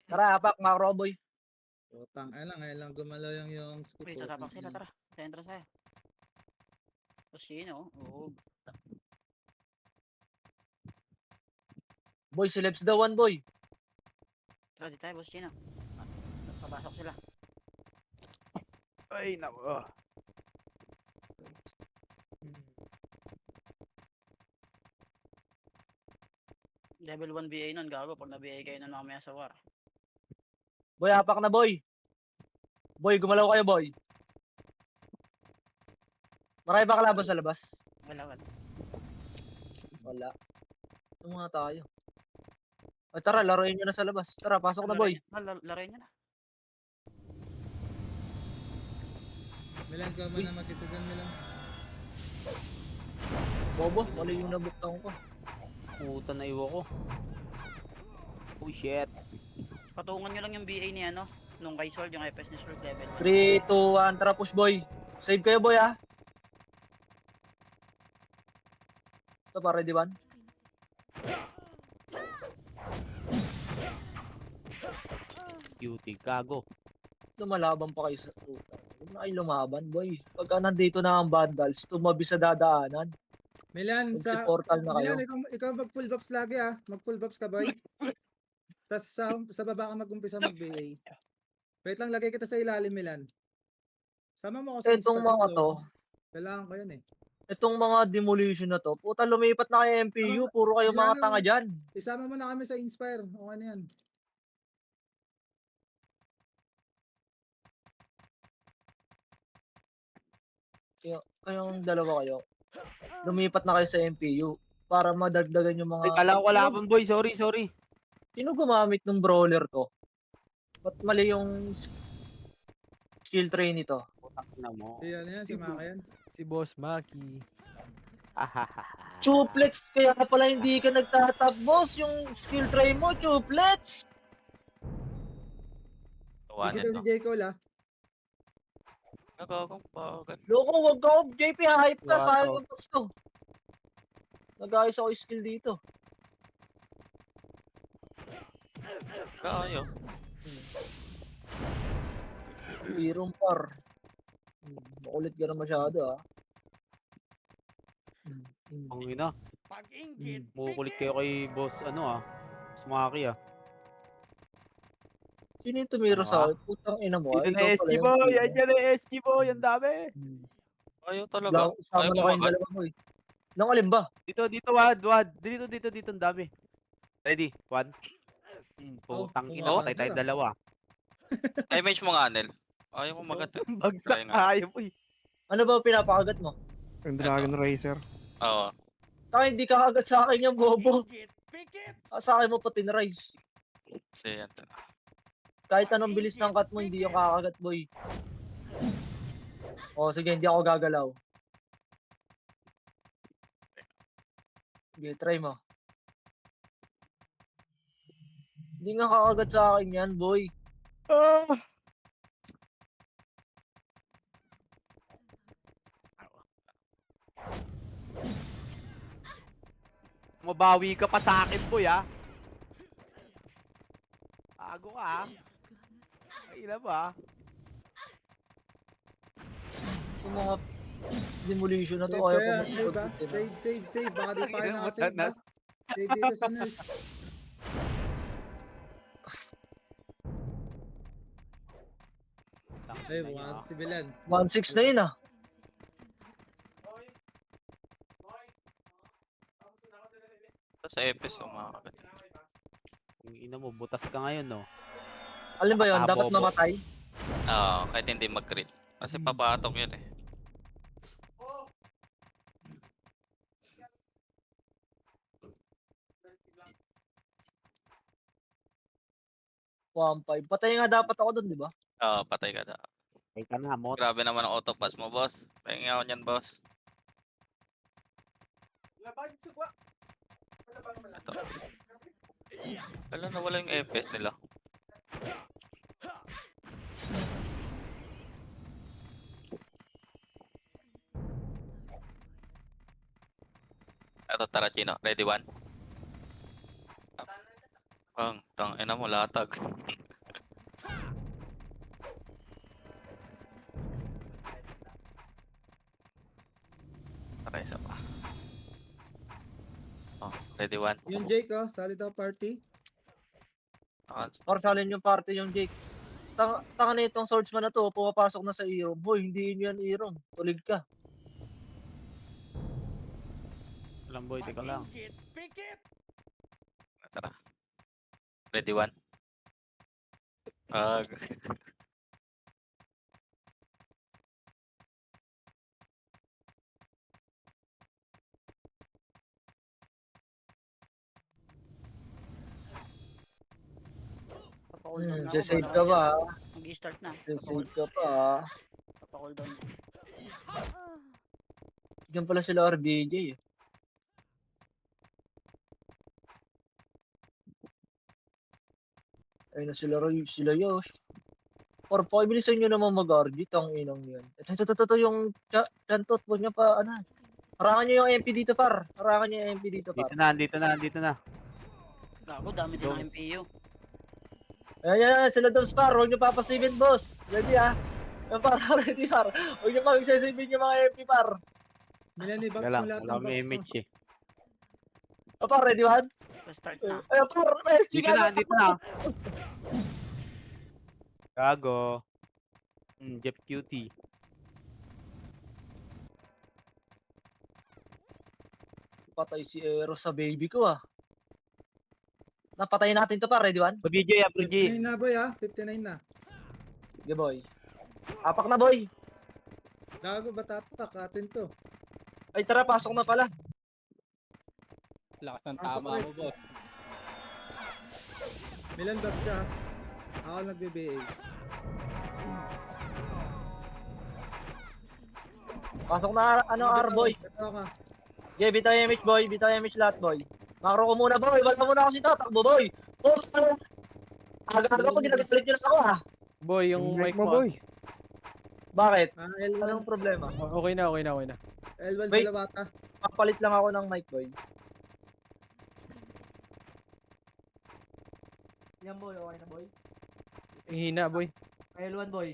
Tara, apak, mga boy. Putang ina, ngayon lang gumalaw yung skip. Uy, tatapak sila, tara. Sa entrance tayo. Tapos yun, oo. Boy, si Lebs daw, one boy. Tara, di tayo, boss Chino. Papasok sila. Ay, nako. Level 1 BA nun, gago. Pag na-BA kayo nun mamaya sa war. Boy, apak na, boy. Boy, gumalaw kayo, boy. Marami ba kalaban sa labas? Wala. Wala. Ito nga tayo. Ay, tara, laruin nyo na sa labas. Tara, pasok na, boy. Laruin nyo na. Milan ka man na mag-isa dyan, Milan. Bobo, wala yung nabuktan ko. Puta na iwo ko. Oh shit. Patungan nyo lang yung BA ni ano. Nung kay Sword, yung FS ni Sword level 1. 3, 2, 1, tara, push, boy. Save kayo, boy, ha. Ito pa, ready, one? Cutie, gago. Lumalaban pa kayo sa tuta. Huwag na kayo lumaban, boy. Pagka nandito na ang vandals, tumabi sa dadaanan. Milan, Mag-supportal na kayo. Milan, ikaw mag-full buffs lagi Mag-full buffs ka, boy. Tapos sa baba ka mag-umpisa mag-BA. Wait lang, lagay kita sa ilalim, Milan. Sama mo ako sa Itong inspect mga ko. to, Kailangan ko yan itong mga demolition na to, puta lumipat na kayo MPU, puro kayo mga Milano, tanga dyan. Isama mo na kami sa Inspire. O ano yan? Kayong dalawa kayo, lumipat na kayo sa MPU para madagdagan yung mga... Ay, kala ko kalaban boy, sorry. Sino gumamit ng brawler to? Ba't mali yung skill tray nito? Putang ina mo. Si ano yan, si Maka yan. Si Boss Maki. Chuplex, kaya ka pala hindi ka nagtatap, boss. Yung skill tray mo, chuplex. Busy daw si J. Cole Nagagong pagod. Loko, wag ka, JP, hype ka, Wow. sayang yung boss ko. Nag-ayos ako yung skill dito. Kayo. Pirong par. Makulit ka na masyado, Ang ina. Mukulit kayo kay boss Smaki Sino yung tumira sa akin? Putang ina mo. Dito na Ikaw SG pala yung boy, tira. andyan na SG boy, ang dami. Ayaw talaga. Isama Ayaw na kayong kumagat. dalawa mo eh. Nang alin ba? Dito wad. Dito ang dami. Ready? One. Putang ina, kumagat patay tayong na. dalawa. Ay, mage mo nga, Anel. Ayaw kumagat. Bagsak Kaya nga. tayo boy. Ano ba pinapakagat mo? Ang Dragon Racer. Oo. Taka hindi ka kagat sa akin yung bobo. Sa akin mo pa tinrise. Kasi yan. Kahit anong bilis ng cut mo, hindi yung kakagat, boy. O, sige, hindi ako gagalaw. Sige, try mo. Hindi nga kakagat sa akin yan, boy. Mabawi ka pa sa akin boy Bago ka Ay na ba? Yung mga demolition na to, Save ayaw kaya, ko save Baka di pa kayo Ina mo, nakasave tanas. Save dito sa nurse. Ay, bukas si Milan. 1-6 na yun, ah. Sa EPS umakagat. Yung ina mo, butas ka ngayon no. Alin ba yun? Dapat Bobo. mamatay? Oo, kahit hindi mag-crit. Kasi papatok yun eh. One 5. Patay nga dapat ako dun, di ba? Oo, patay ka na. Ay ka na, mot. Grabe naman ang autopass mo, boss. Pahingi ako niyan, boss. Ito. Alam na wala yung FPS nila. Ito, tara, Chino. Ready, one? Ang tangina mo latag. Tara, isa pa. Oh, ready one. Yung Jake, oh, solid daw party. Ah, Par salin yung party yung Jake. Tanga na itong swordsman na to, pumapasok na sa Irom. Hoy, hindi yun yan Irom. Tulig ka. Alam boy, teka lang. tara. Ready one. Ah, Papa-cooldown na ako. Sasave bala ka ko ba? dyan. Mag-i-start na. Sasave ka pa. Papa-cooldown. Diyan pala sila RBJ eh. Ayun na sila Roy, sila Yosh. Or bilisan nyo naman mag-RG, tang inang yan. Ito yung chantot mo niya pa, ano. Harangan nyo yung MP dito par. Harangan nyo yung MP dito par. Dito na. Gago, dami din ng MPU. Ayan, sila Dons par. Huwag nyo papasibin boss. Ready ah. Yan par, ready par. Huwag nyo pagsasibin yung mga MP par. Milan, i-box Teka mo lang, lahat wala ng kami box mo. image eh. Par, ready one? Start na. Ayan par, SG Dito na. Gago. Jeff Cutie. Patay si Eros sa baby ko ah. Napatayin natin to par, ready one? BJ, 59 na boy, ah. 59 na. Sige boy. Apak na boy. Gago, batapak. Atin to. Ay tara, pasok na pala. Lakas ng Pasok tama ulit. mo, boss. Milan, box ka. Ako nagbe-BA. Pasok na ano R-boy. Ito ka. Okay, bitaw yung image boy, bitaw yung image lahat boy. Makro ko muna boy, wala muna kasi tatakbo boy. Boss, aga-aga po ginagalit nyo na ako ah. Boy, yung mic mo, boy. Bakit? L1. Anong problema? Okay na. L1 Wait. sa Lawata. Papalit lang ako ng mic boy. Yan boy, okay na boy. Hina, boy. L1 boy.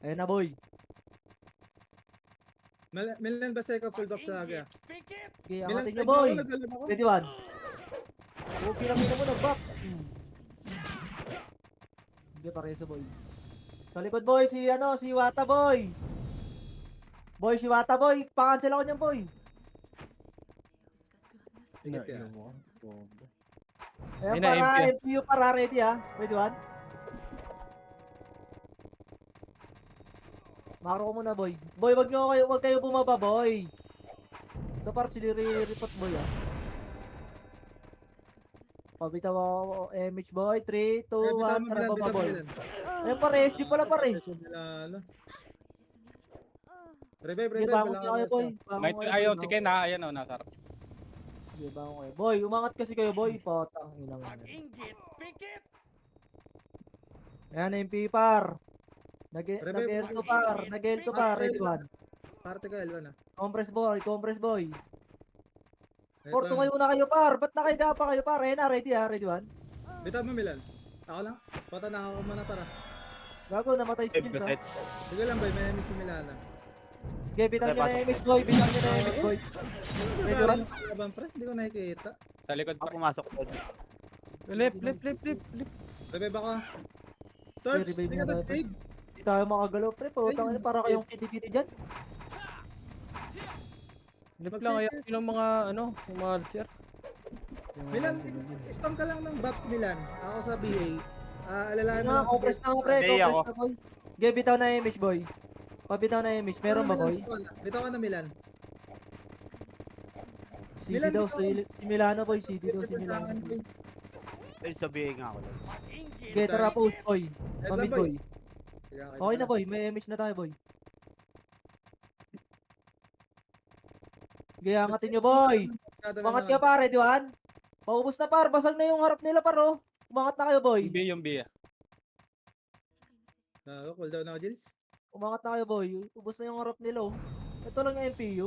Ayun na boy. Milan, basta ikaw full box sa aga. Okay, Milan, angatin nyo boy. naglalam ako. Ready one. Okay lang mo nag-box. Hindi pareso boy. Sa likod boy, si Wata boy. Boy, si Wata boy. Pa-cancel ako niyan boy. Sige, tiya. Ayan Ayun na, para MP. MPU para ready ha. Ready one. Makro ko muna boy. Boy, wag kayo bumaba boy. Ito par siliri-repot boy ah. Pabitaw ako MH boy. 3, 2, 1. Tara baba boy. Ayan pare, SD pala pare. Revive, Sige, revive. bangon Wala na kayo ka boy. basta. Bangon May kayo, ayaw, boy, sige na. Ayan o, nasarap. Sige, bangon kayo. Boy, umangat kasi kayo boy. Patang inang. Ayan, MP par. Nag-L2 par. Nag-L2 par. Ready one. Parte ka, L1 ah. Compress boy. Ito Porto ang- ngayon na kayo par. Ba't nakaiga pa kayo par? Ayan na, ready ha. Ready one. Bitaw mo, Milan. Ako lang. Pata na ako muna para. Gago, namatay si Kills ha. Sige lang, boy. May miss si Milana. Okay, bitaw nyo na yung MX boy. Bitaw nyo na yung MX boy. Ready one. Laban, pre. Hindi ko nakikita. Sa likod Ako pa. pumasok doon. Lip. Revive ako. Torch, revive hindi mo ka na, nag-save. Hindi tayo makagalaw pre. Putang ina, para kayong piti-piti dyan. Lip lang. Ayaw yung mga, yung mga tier. Milan, spam ka lang ng buffs, Milan. Ako sa BA. Alalahan mo lang Compress na nga pre. Hey, Compress ako. na boy. Okay, bitaw na yung image boy. Pabitaw na yung image. Meron ba boy? Bitaw ka na, Milan. CD Milan, daw. bitaw. Si Milano boy. CD daw si Milano. Ay, sabihin nga ako lang. Okay, tara post boy. Pamid boy. Okay Okay na boy. May image na tayo boy. Okay, angatin nyo boy. Umangat kayo pare, di ba? Paubos na par, basag na yung harap nila par oh. Umangat na kayo boy. Yung B. Cooldown ako, Jils. Umangat na kayo boy. Ubos na yung harap nila oh. Ito lang yung MPU.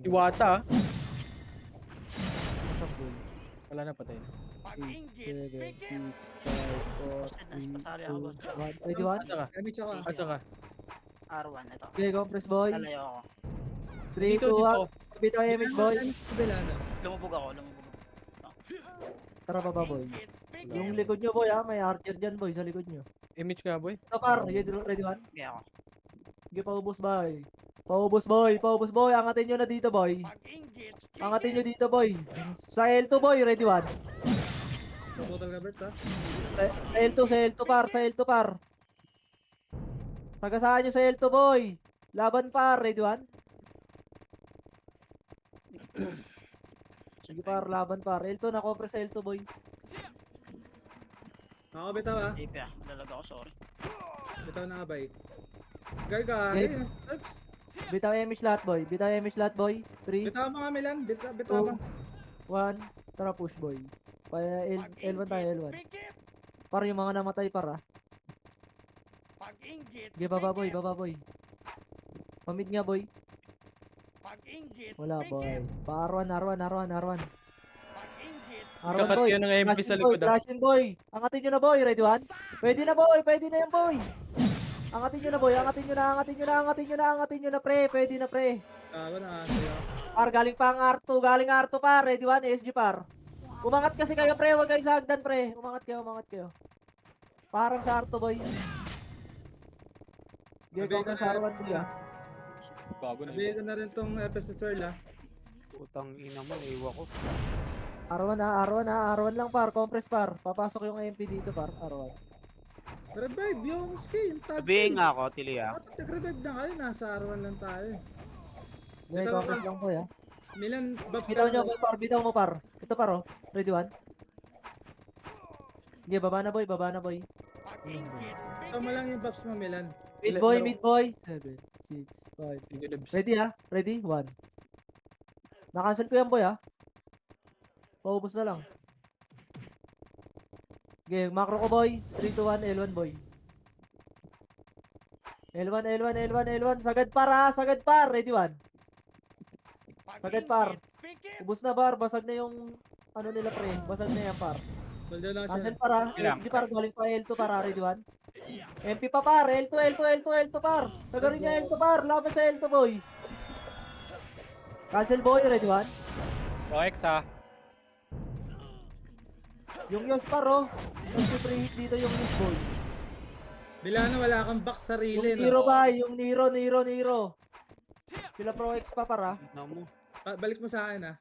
Iwata. Basag boy. Wala na, patay na. 8, 7, 6, 5, 4, 3, Pasali ako, boss. 2, 1. Ready, 1? Asa ka? Damage ako. Asa ka? R1 ito. Okay, compress boy. Lalayo ako. 3, Dito, 2, dito. 1. Bitaw image boy. Bilano. Lumubog ako. Tara baba boy. Yung likod nyo boy ha, may archer dyan boy sa likod nyo. Image ka, boy. Ito par, ready, 1? Sige ako. Sige, paubos boy. Paubos boy. Angatin nyo na dito boy. Angatin nyo dito boy. Sa L2 boy, ready, 1? Total cover ha. Sa L2 par. Sagasaan nyo sa L2 boy. Laban par, ready, 1? Sige par, laban par. L2 na compress sa L2 boy. Ako bitaw ha. Safe ah. Malalag ako, sorry. Bitaw na abay. Garga. Okay. Bitaw image lahat boy. 3, Bitaw mga Milan. Bitaw Oh. mga. 1. Tara push boy. L1 tayo, L1. Par yung mga namatay para. Sige, baba boy. Pamid nga boy. Wala boy. R1 Kakat boy. yun ng MP sa likod, ah. Flashing boy. Angatin nyo na boy, ready, 1? Pwede na yan boy. Angatin nyo na boy, angatin nyo na pre, pwede na pre. Ako na sa'yo. Par, galing pa ang galing R2 par, ready, 1, SG par. Umangat kasi kayo pre, huwag kayo sa hagdan pre. Umangat kayo. Parang sa R2 boy. Gagawin ko sa R1 boy ah. Bago na. Sabihin ko na rin tong FSSR ha. Putang ina mo, naiwa ko. R1 lang par, compress par. Papasok yung MP dito par, R1. Revive yung skin. Sabihin nga ako, Tilia. Nag-revive na kayo. Nasa R1 lang tayo. May Ito, compress lang boy ah. Milan, buffs Bitaw nyo boy par, bitaw mo par. Ito par oh, ready, 1? Sige, baba na boy. Ito mo lang yung buffs mo, Milan. Mid boy. 7, 6, 5. Sige, Debs. Ready ah? Ready? 1. Na-cancel ko yan boy ah. Paubos na lang. Okay, macro ko boy. 3, 2, 1, L1 boy. L1. Sagad par. Ready, 1. Sagad par. Ubos na par. Basag na yung ano nila pre. Basag na yan par. Hold on lang siya. Cancel par ah. Ilang? SD par. Galing pa L2 para. Ready, 1. MP pa par. L2 par. Sagarin nyo L2 par. Laban sa L2 boy. Cancel boy. Ready, 1. Roex, ha. Yung Yos par oh. Nag-3 hit dito yung Yos boy. Milano, wala kang back sarili. Yung Nero ba? Yung Nero. Sila Pro X pa para. Ina mo. Balik mo sa akin ha.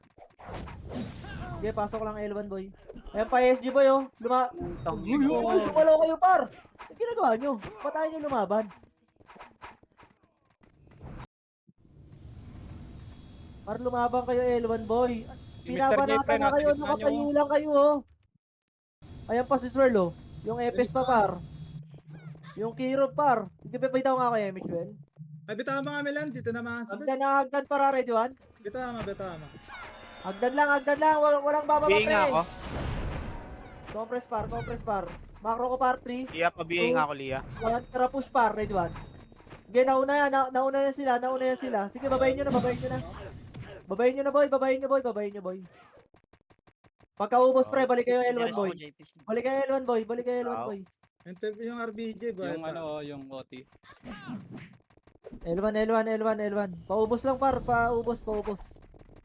Okay, pasok lang L1 boy. Ayan pa SG boy oh. Putang ina mo. Lumalaw kayo par. Ano ginagawa nyo? Patayin nyo lumaban. Par lumaban kayo L1 boy. Si Mr. Pinabanatan Jeffrey, na kayo. nasa gitna Nakatayo nyo. lang kayo oh. Ayan pa si Swirl oh. Yung Epes pa par. Yung Kirov par. Hindi pa bitaw nga kayo Michel. Ay, bitaw mga Milan. Dito na mga sabit. Hagdan para ready, 1. Bitaw mo. Hagdan lang. Walang bababa Sabihin nga ako. Compress par. Macro ko par 3. Lia, pabihin nga ako, Lia. Tara push par, ready, 1. Okay, nauna yan sila. Sige, babayin nyo na. Babayin nyo, boy. Pagkaubos pre, balik kayo L1 boy. Balik kayo L1 boy. Yung RBJ ba? Yung ano, yung OT. L1. Paubos lang par, paubos.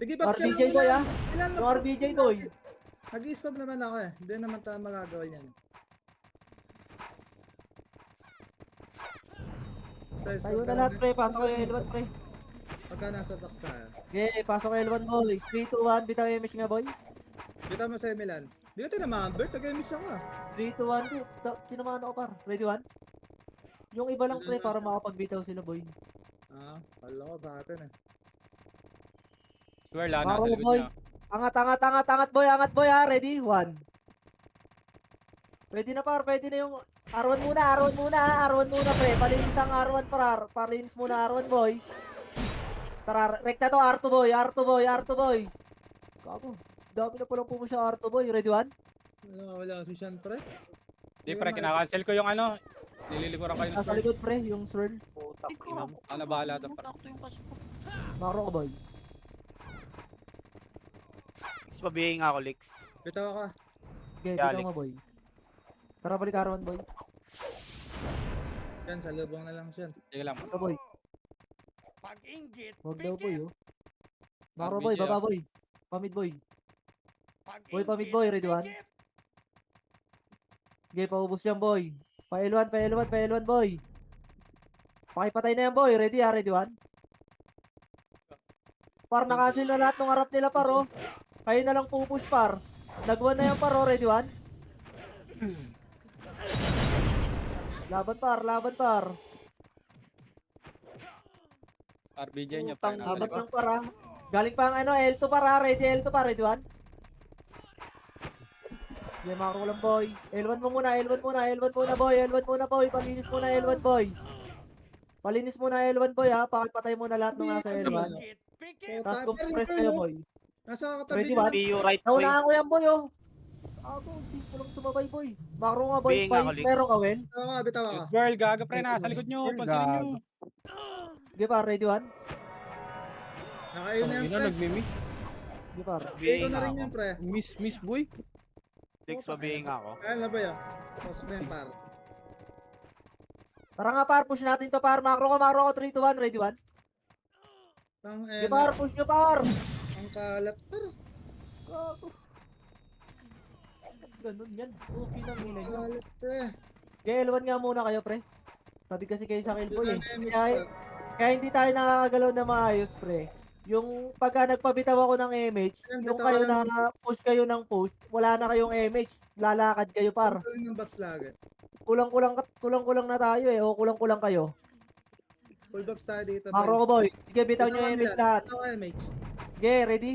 Sige, buffs ka lang, RBJ boy Milan. ah. Milan, Yung RBJ boy. Nag-i-spam naman ako eh. Hindi naman tayo magagawa yan. Tayo na lahat pre, pasok kayo L1 pre. Pagka nasa box tayo. Okay, pasok kayo L1 boy. 3, 2, 1, bitaw yung image nga boy. Bitaw mo sa Milan. Di ka tinamaan, Bert. Nag-image ako ah. 3, 2, 1, tinamaan ako par. Ready, 1. Yung iba lang pre, para makapagbitaw sila boy. Pala ko ba ito eh. Swear, lang na. Maro, Likod boy. niya. Angat boy ha. Ready? 1. Pwede na par, pwede na yung R1 muna pre. Palinis ang R1 par. Palinis muna R1 boy. Tara, rekta to R2 boy. Gago. Dami na palang pumusya R2 boy. Ready, 1? Wala si Sean pre. Di, pre, kinakancel ko yung ano. Nililikuran kayo ng Nasa sword. likod pre, yung swirl. Putang ina mo. Ano, bahala to, pre. Maro ko boy. Lex, pabihin nga ako, Lex. Bitaw ka. Okay, Yeah, bitaw mo Alex. boy. Tara balik R1 boy. Yan, sa lubong na lang siya. Sige lang. Ito boy. Huwag daw boy oh. Macro RBG, boy, baba ah. boy. Pamid boy. Boy, pamid boy, ready one. Okay, paubos yan boy. Pa L1, pa L1, pa L1 boy. Pakipatay na yan boy, ready ah, ready one. Par, nakasil na lahat ng harap nila par oh. Kayo na lang pupush par. Nagwan na yan par oh, ready one. Laban par, laban par. RBJ nyo, Utang pre. ina. Laban lang par ah. Galing pa ang ano, L2 par ah, ready L2 par, ready one. Yeah, makro lang boy. L1 mo muna, L1 muna, L1 muna boy, L1 muna boy. Palinis muna L1 boy. Palinis muna L1 boy ha, pakipatay muna lahat ng nasa L1. Tapos compress kayo boy. Nasa katabi Ready nila. one? PU right boy. Naunahan ko yan boy oh. Ako, hindi ko lang sumabay boy. Makro nga boy, Being ako, Lig. pero ka well. Bitaw ka. Youth girl, gaga pre, nasa likod nyo. Pansinin nyo. Sige par, ready one. Nakain na yan, Ina, pre. nagmi-miss. Sige par. Ikaw Being na rin ako. yan, pre. Miss boy. Six pa being ako. Ayan na ba yun? Pasok na yan, par. Tara nga par, push natin to par. Makro ko, 3, 2, 1, ready one. Ang Sige par, push nyo par. ang kalat, par. Gago. Ganun yan. Okay nang ina nyo. Kalat, pre. Kaya L1 nga muna kayo pre. Sabi kasi kayo sa Killboy eh. Yun ang Kaya, MH, kaya hindi tayo nakakagalaw na maayos pre. Yung pagka nagpabitaw ako ng MH, Ayun, yung bitaw kayo ka lang. na push kayo ng push, wala na kayong MH, lalakad kayo par. Ang ng box lagi. Kulang-kulang na tayo eh, o kulang-kulang kayo. Full box tayo dito, Makro ko boy, sige bitaw nyo yung MH lahat. Bitaw ka, MH. Sige, ready?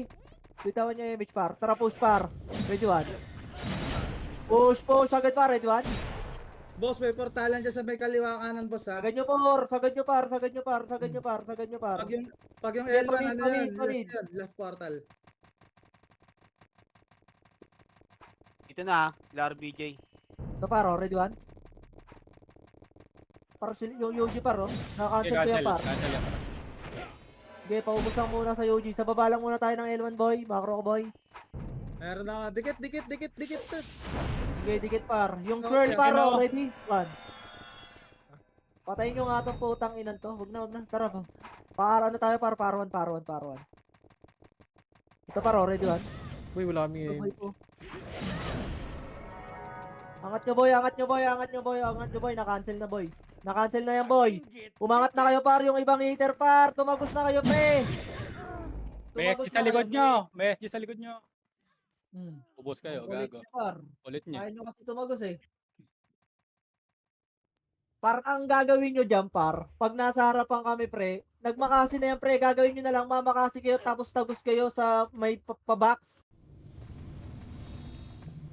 Bitawan nyo yung MH par. Tara push par. Ready one. Push agad par, ready one. Boss, may portalan dyan sa may kaliwa kanan, boss, ha? Sagad nyo par, sagad nyo par, sagad nyo par, sagad nyo par, sagad nyo par. Pag yung Sige, L1, pamid, ano pamid, yan? pamid. Left yan, left portal. Ito na, sila RBJ. Ito par, oh, ready one. Par, yung Yuji par, oh. Naka-cancel ko yan par. Cancel yan. Sige, paubos lang muna sa Yuji. Sa baba lang muna tayo ng L1 boy, macro ko boy. Meron na, dikit. Sige, dikit par. Yung Okay, swirl par, okay, oh, no. ready? One. Patayin nyo nga itong putang inan to. Huwag na. Tara pa. Ano tayo par one. Ito par, oh, ready one. Boy, wala kami Sabay ko. Angat nyo boy. Na-cancel na boy. Na-cancel na yan boy. Umangat na kayo par, yung ibang hitter par. Tumagos na kayo pre. May SG sa likod nyo. May SG sa likod nyo. Hmm. Ubos kayo, Ulit gago. nyo par. Ulit nyo. Ayaw nyo kasi tumagos eh. Par, ang gagawin nyo dyan par, pag nasa harapan kami pre, nagmakasi na yan pre, gagawin nyo na lang, mamakasi kayo tapos tagos kayo sa may pa-box.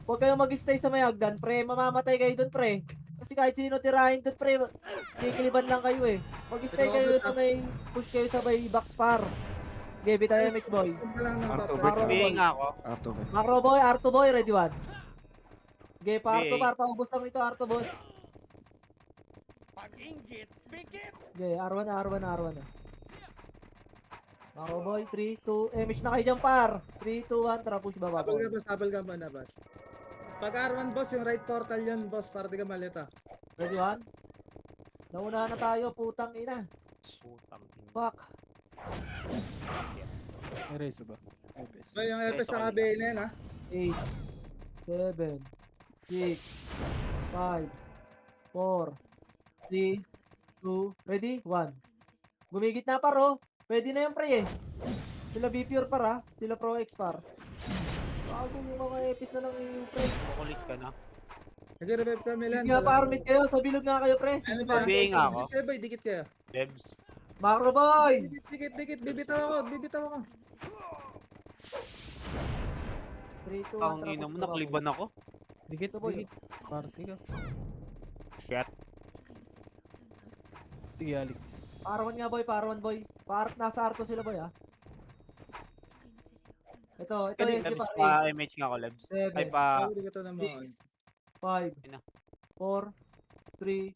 Huwag kayong mag-stay sa may hagdan pre, mamamatay kayo dun pre. Kasi kahit sino tirahin dun pre, kikiliban lang kayo eh. Mag-stay kayo sa may, push kayo sa may box par. Okay, bitaw MH boy. Punta lang ng Arto, box. Macro Being boy. ako. Arto, ba? Macro boy, R2 boy, ready one. Okay, pa R2 Okay. par, paubos lang ito R2 boss. Okay, R1 na. Macro boy, 3, 2, MH na kayo dyan par. 3, 2, 1, tara push baba boy. Habol ka ba na, boss? Pag R1, boss, yung right portal yun, boss, para di ka malita. Ready one? Nauna na tayo, putang ina. Putang ina. Fuck. Erase ba? Erase. So, yung FS sa kabe na yan, ha? 8, 7, 6, 5, 4, 3, 2, ready? 1. Gumigit na par oh. Pwede na yung pre eh. Sila B-Pure par ha. Sila Pro X par. Bago yung mga epis na lang yung pre. Kukulit ka na. Nag-revive kami lang. Hindi nga par, mid kayo. Sa bilog nga kayo pre. Ano Sisi ba? par. Being ako. Dikit kayo, boy, dikit kayo. Debs. Macro boy! Dikit. Bibitaw ako. 3, 2, 1, Ang ina mo, nakaliban ako. Dikit, Ito, boy. dikit. Party ka. Shit. Sige, Alex. Parawan nga boy, parawan boy. Nasa arto sila boy ha. Ito Lebs SG par. pa MH nga ako, Lebs. 8, 7, Ay pa, Hindi ka to naman. 5, Ina. 4, 3,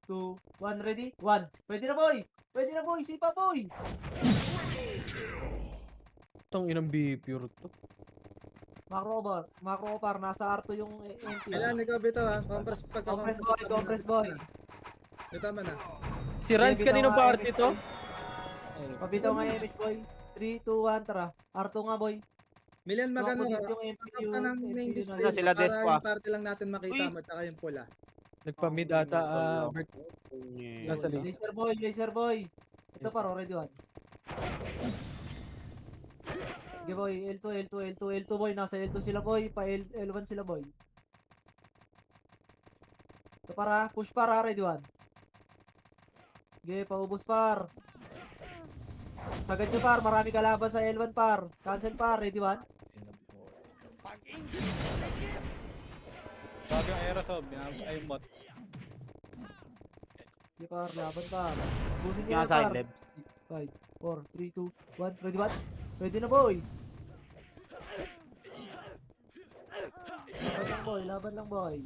2, 1, ready? 1. Pwede na boy, sipa boy. Itong inang B pure to. Macro par, nasa R2 yung MP. Milan, ikaw bitaw ha. Compress pagka Compress boy. Bitaw mo na. Si Rans bitaw kanino nga, ba MH arte to? boy. Pabitaw nga MH boy. 3, 2, 1, tara. R2 nga boy. Milan, magano Tumakbo ka? yung MPU. Pagka ng name MPU display na. Sila para Despa. yung party lang natin makita Uy! mo tsaka yung pula. Nagpa-mid ata, Bert. Nasa list. Laser boy. Ito par, already one. Okay boy, L2 boy. Nasa L2 sila boy. Pa L1 sila boy. Ito para, push para, ready one. Okay, paubos par. Sagad nyo par, marami kalaban sa L1 par. Cancel par, ready one. Bago yung aerosol, ay yung bot. Okay par, laban par. Busin nyo Yung na side par. labs. 5, 4, 3, 2, 1. Ready one? Ready na boy. Laban lang boy.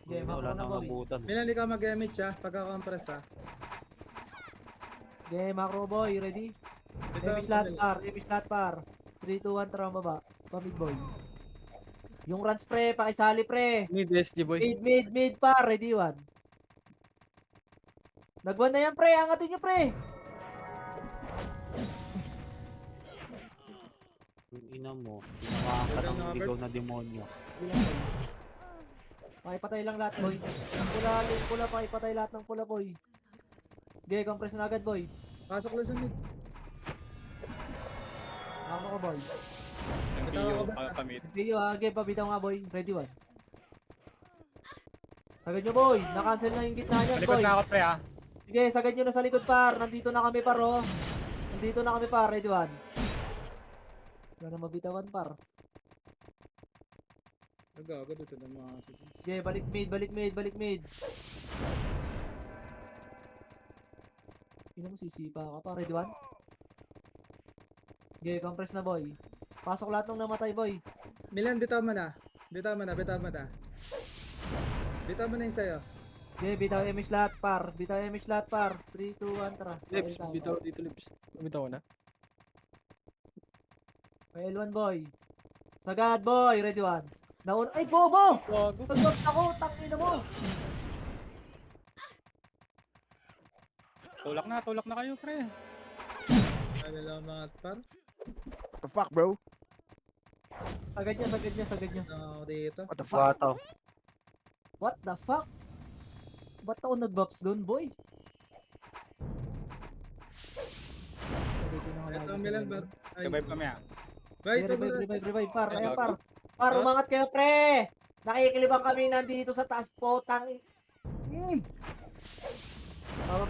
Okay, Wala macro na nang boy. nabutan. Milan, ikaw mag-MH ha. Pagka compress ha. Okay, macro boy, ready? Bitaw Emi slot par. 3, 2, 1, tara baba. Pamid boy. Yung runs pre, pakisali pre. Mid SG boy. Mid par, ready one. Nagwan na yan pre, angatin nyo pre. Yung ina mo, ginawa ka ng ligaw na demonyo. Bilang boy. Pakipatay lang lahat boy. Yung pula, pakipatay lahat ng pula boy. Okay, compress na agad boy. Pasok lang sa mid. Ako ko boy. MPU, pamit. Video ha, okay, pabitaw nga boy. Ready one. Sagad nyo boy, na-cancel na yung gitna niyan Malikot boy. na ako pre ha. Sige, sagad nyo na sa likod par. Nandito na kami par oh. Nandito na kami par, ready one. Wala na mabitawan par. Nagagod ito ng mga Sige, balik mid. Ina mo sisipa ka pa, ready one. Sige, compress na boy. Pasok lahat ng namatay boy. Milan, bitaw mo na. Bitaw mo na. Bitaw mo na yung sayo. Sige, bitaw MH lahat par. 3, 2, 1, tara. Lips, Pail tayo. bitaw dito lips. Bitaw ko na. May L1 boy. Sagad boy, ready one. Ay, bobo! Bago. Nag-drops ako, tangina mo. Tulak na kayo pre. Ano lang mga par? The fuck, bro? Sagad niya. Ako dito. What the fuck? Wato. What the fuck? Ba't ako nag-drops doon, boy? Ito Milan, bar. Ay, Revive kami ha. Wait, ito Revive, par. Ay, Ayan, bago. par. Par, umangat kayo, pre! Nakikilibang kami nandito sa taas po, Tawag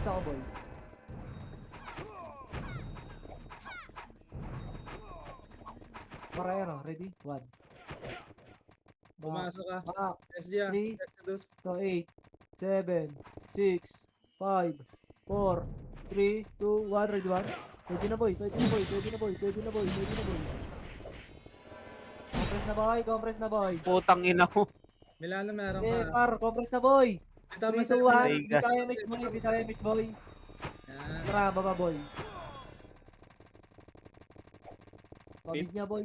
sa ako, boy. Para yan, oh. Ready? 1. Pumasok ka. Back. SG ah. Three. Exodus. So, 8, 7, 6, 5, 4, 3, 2, 1, ready one. Pwede na boy. Compress na boy. Putang ina mo. Milano, meron Eh, ka. par, compress na boy. Bitaw 3, mo sa 2, 1, Ay, gas. bitaw MH boy. Yan. Tara, baba boy. Pabid niya boy.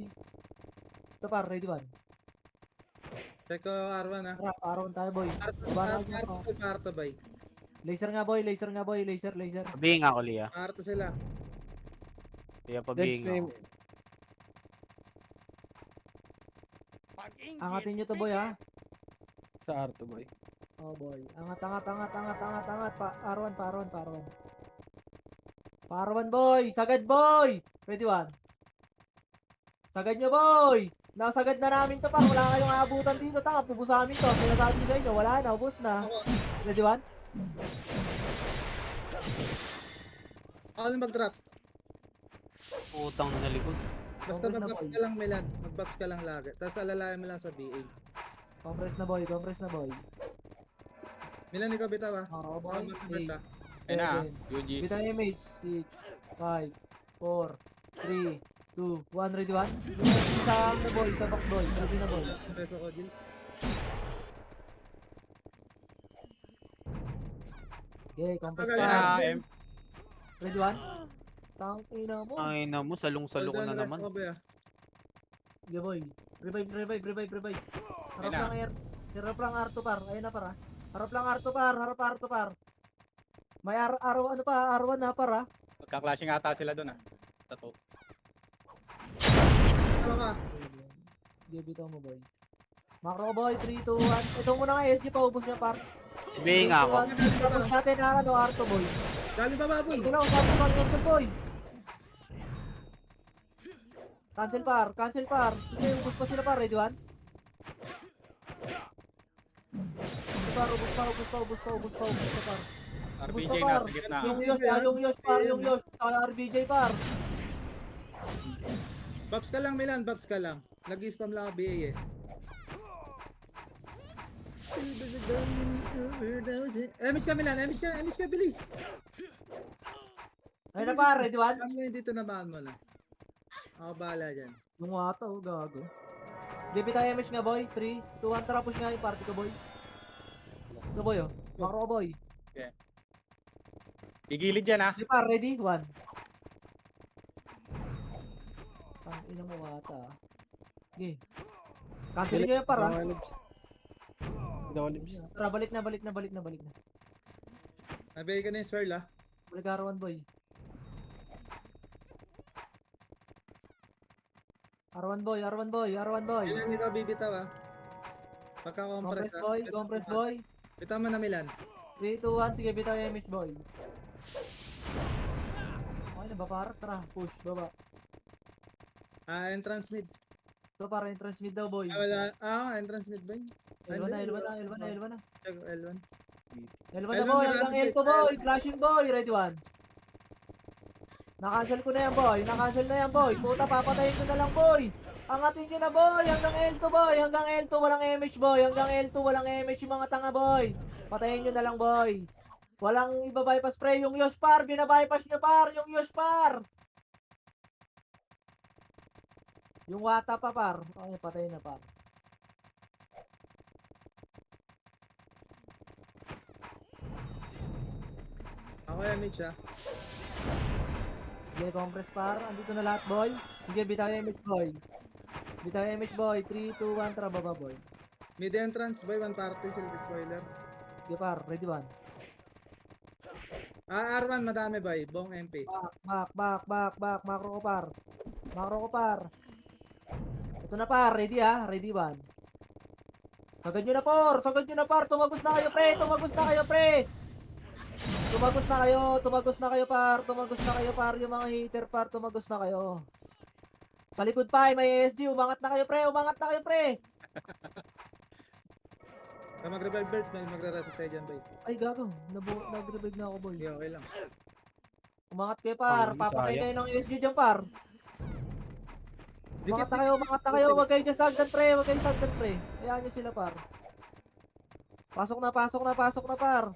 Ito par, ready one. Check ko R1 ah. Tara, parawan tayo boy. Baba na niya pa. Parto bay. Laser nga boy, laser. Pabing ako, Lia. Parto sila. Lia, Dead pabing flame. ako. Angatin nyo to boy ha. Sa Arto boy. Oh boy. Angat. Parawan. Parawan boy. Sagad boy. Ready one. Sagad nyo boy. Nasagad na namin to pa. Wala kayong aabutan dito. Tanga, pubos amin to. Sinasabi sa inyo. Wala na. Ubus na. Ready one. Ako na mag-drop. Putang na likod. Basta Compress na mag-box boy. ka lang Milan. Mag-box ka lang lagi. Tapos alalayan mo lang sa BA. Compress na boy. Milan, ikaw bitaw ah. Oo boy. Tama ka bita. Ayun na ha. 7. UG. Bitaw image. 6, 5, 4, 3, 2, 1. Ready one. Sa ano boy. Sa box boy. Ready na boy. Ang peso ko, Gilles. Okay, compress Magaling ka. na. M. Ready one. Tang ina mo. Ay na mo, salong-salo ko Hold on, na rest naman. ko ba ah. Sige boy. Revive. Harap Ayun na. lang air. Harap lang R2 par. Ayun na para. Harap lang R2 par. Harap R2 par. May araw ano pa, R1 na para. Magka-clashing ata sila doon ah. Sa top. Tama ka. Sige, bitaw mo boy. Macro boy, 3, 2, 1. Ito muna nga SG, paubos niya par. Sabihin nga ako. Tapos natin na ano, R2 boy. Galing baba, boy. Ito lang, sabi ko R2 boy. Cancel par. Sige, ubos pa sila par, ready one? Ubos pa par. RBJ Gusto, na par. sa gitna. Yung Yosh par, saka RBJ par. Babs ka lang, Milan. Babs ka lang. Nag-spam lang ako BA eh. Emish ka, Milan. Emish ka, bilis. Ayun na par, ready one? Kami ngayon dito namaan mo na. Ako bahala dyan. Yung wata, oh, gago. Give tayo MH nga boy, 3, 2, 1, tara push nga yung party ko boy. Ito boy oh, macro ko boy. Gigilid yan ah. Di par, ready, 1. Ang ina mo wata. Okay. Cancel nyo yan par ah. Hindi ako lips. Tara, balik na. Nabigay ka na yung swirl ah. Balik arawan boy. R1 boy. Milan, ikaw bibitaw ah. Pagka-compress Compress boy. Bitaw mo na, Milan. 3, 2, 1, sige bitaw yung MH boy. Okay na ba par? Tara, push, baba. Entrance mid. Ito para entrance mid daw boy. Wala. Entrance mid ba yun? L1 na. Check L1. L1 na boy, hanggang L2 boy, flashing boy, ready one. Na-cancel ko na yan boy, puta papatayin ko na lang boy. Angatin nyo na boy, hanggang L2 boy, hanggang L2 walang MH boy, hanggang L2 walang MH yung mga tanga boy. Patayin nyo na lang boy. Walang iba-bypass spray, yung Yosh par, binabypass nyo par, yung Yosh par. Yung wata pa par, okay patayin na par. Ako yung Mitch ah. Sige, compress par, andito na lahat boy. Sige, bitaw yung MH boy. 3, 2, 1, tara baba boy. Mid entrance boy, one party, silver spoiler. Sige par, ready one. R1 madami boy, bong MP. Back, macro ko par. Ito na par, ready ah, ready one. Sagad nyo na par, tumagos na kayo pre. Tumagos na kayo par, yung mga hater par, tumagos na kayo. Sa likod pa, may ASG, umangat na kayo pre. Mag-revive bird, magra-reso sa'yo dyan boy. Ay gago, nag-revive na ako boy. Hindi, okay lang. Umangat kayo par, papatay kayo ng ASG dyan par. Umangat na kayo, huwag kayo dyan sagdan pre. Hayaan nyo sila par. Pasok na par.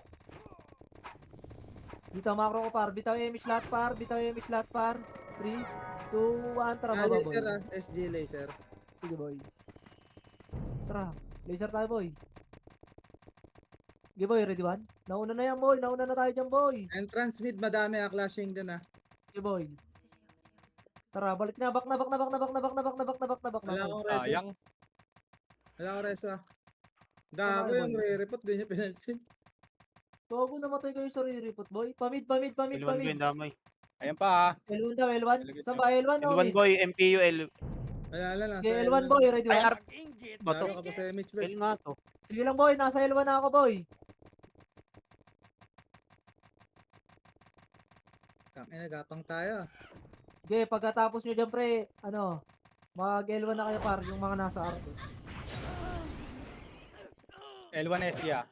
Bitaw macro ko par, bitaw image lahat par. 3, 2, 1, tara baba boy. Laser ah, SG laser. Sige boy. Tara, laser tayo boy. Sige boy, ready one? Nauna na yan boy, nauna na tayo dyan boy. Entrance mid, madami ah, clashing din ah. Sige boy. Tara, balik na, back na. Wala akong reso. Sayang. Wala akong reso ah. Gago yung re-report, din niya pinansin. Togo namatay kayo sa riripot boy. Pamid. L1 ko yung damay. Ayan pa ah. L1 daw, L1. Saan ba L1 o L1 mid? boy, MPU, L. Wala lang. Sige, L1 boy, ready Ay, one? R. Bato. Gago ka pa sa MH L nga to. Sige lang boy, nasa L1 na ako boy. Tangina, gapang tayo. Sige, pagkatapos nyo dyan pre, mag L1 na kayo par, yung mga nasa R2. L1 SG ah.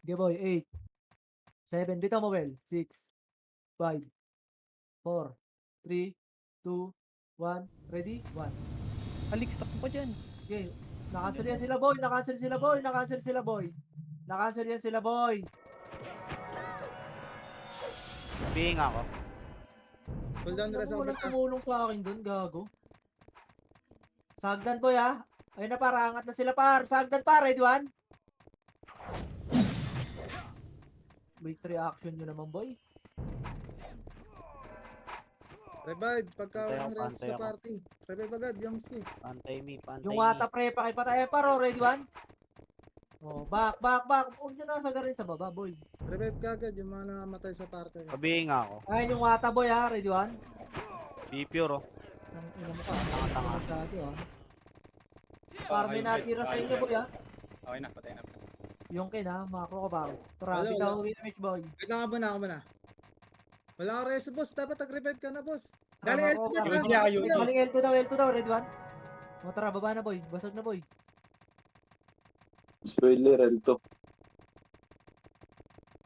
Sige boy, 8, 7, bitaw mo well, 6, 5, 4, 3, 2, 1, ready? 1. Alik, stop mo pa dyan. Okay, nakancel yan sila boy. Nakancel yan sila boy. Sabihin nga ako. Pull down reso. Walang tumulong sa akin dun, gago. Sagdan boy ah. Ayun na par, angat na sila par. Sagdan par, ready one? Wait reaction nyo naman boy. Revive pagka Pantay walang ako, rest pantay sa ako. party. Revive agad, yung ski. Pantay me, pantay Yung me. wata pre, pakipatay paro, ready one? Oh, back. Huwag nyo na sagarin sa baba, boy. Revive ka agad yung mga namamatay sa party. Pabihin nga ako. Ayun yung wata boy ha, ready one? Be pure oh. Ang ina mo ka, Tanga-tanga. masyado ha. Para may natira sa inyo boy ha. Okay na, patay na. Yung kin ha, makro ko ba? Tara, Wala, bitaw wala. winners boy. Wait lang ako muna. Wala kang rest, boss. Dapat nag-revive ka na, boss. Tara, Galing makro ko Elton, ba? Yun niya, yun. Galing L2 daw, ready one? O tara, baba na boy, basag na boy. Spoiler, to.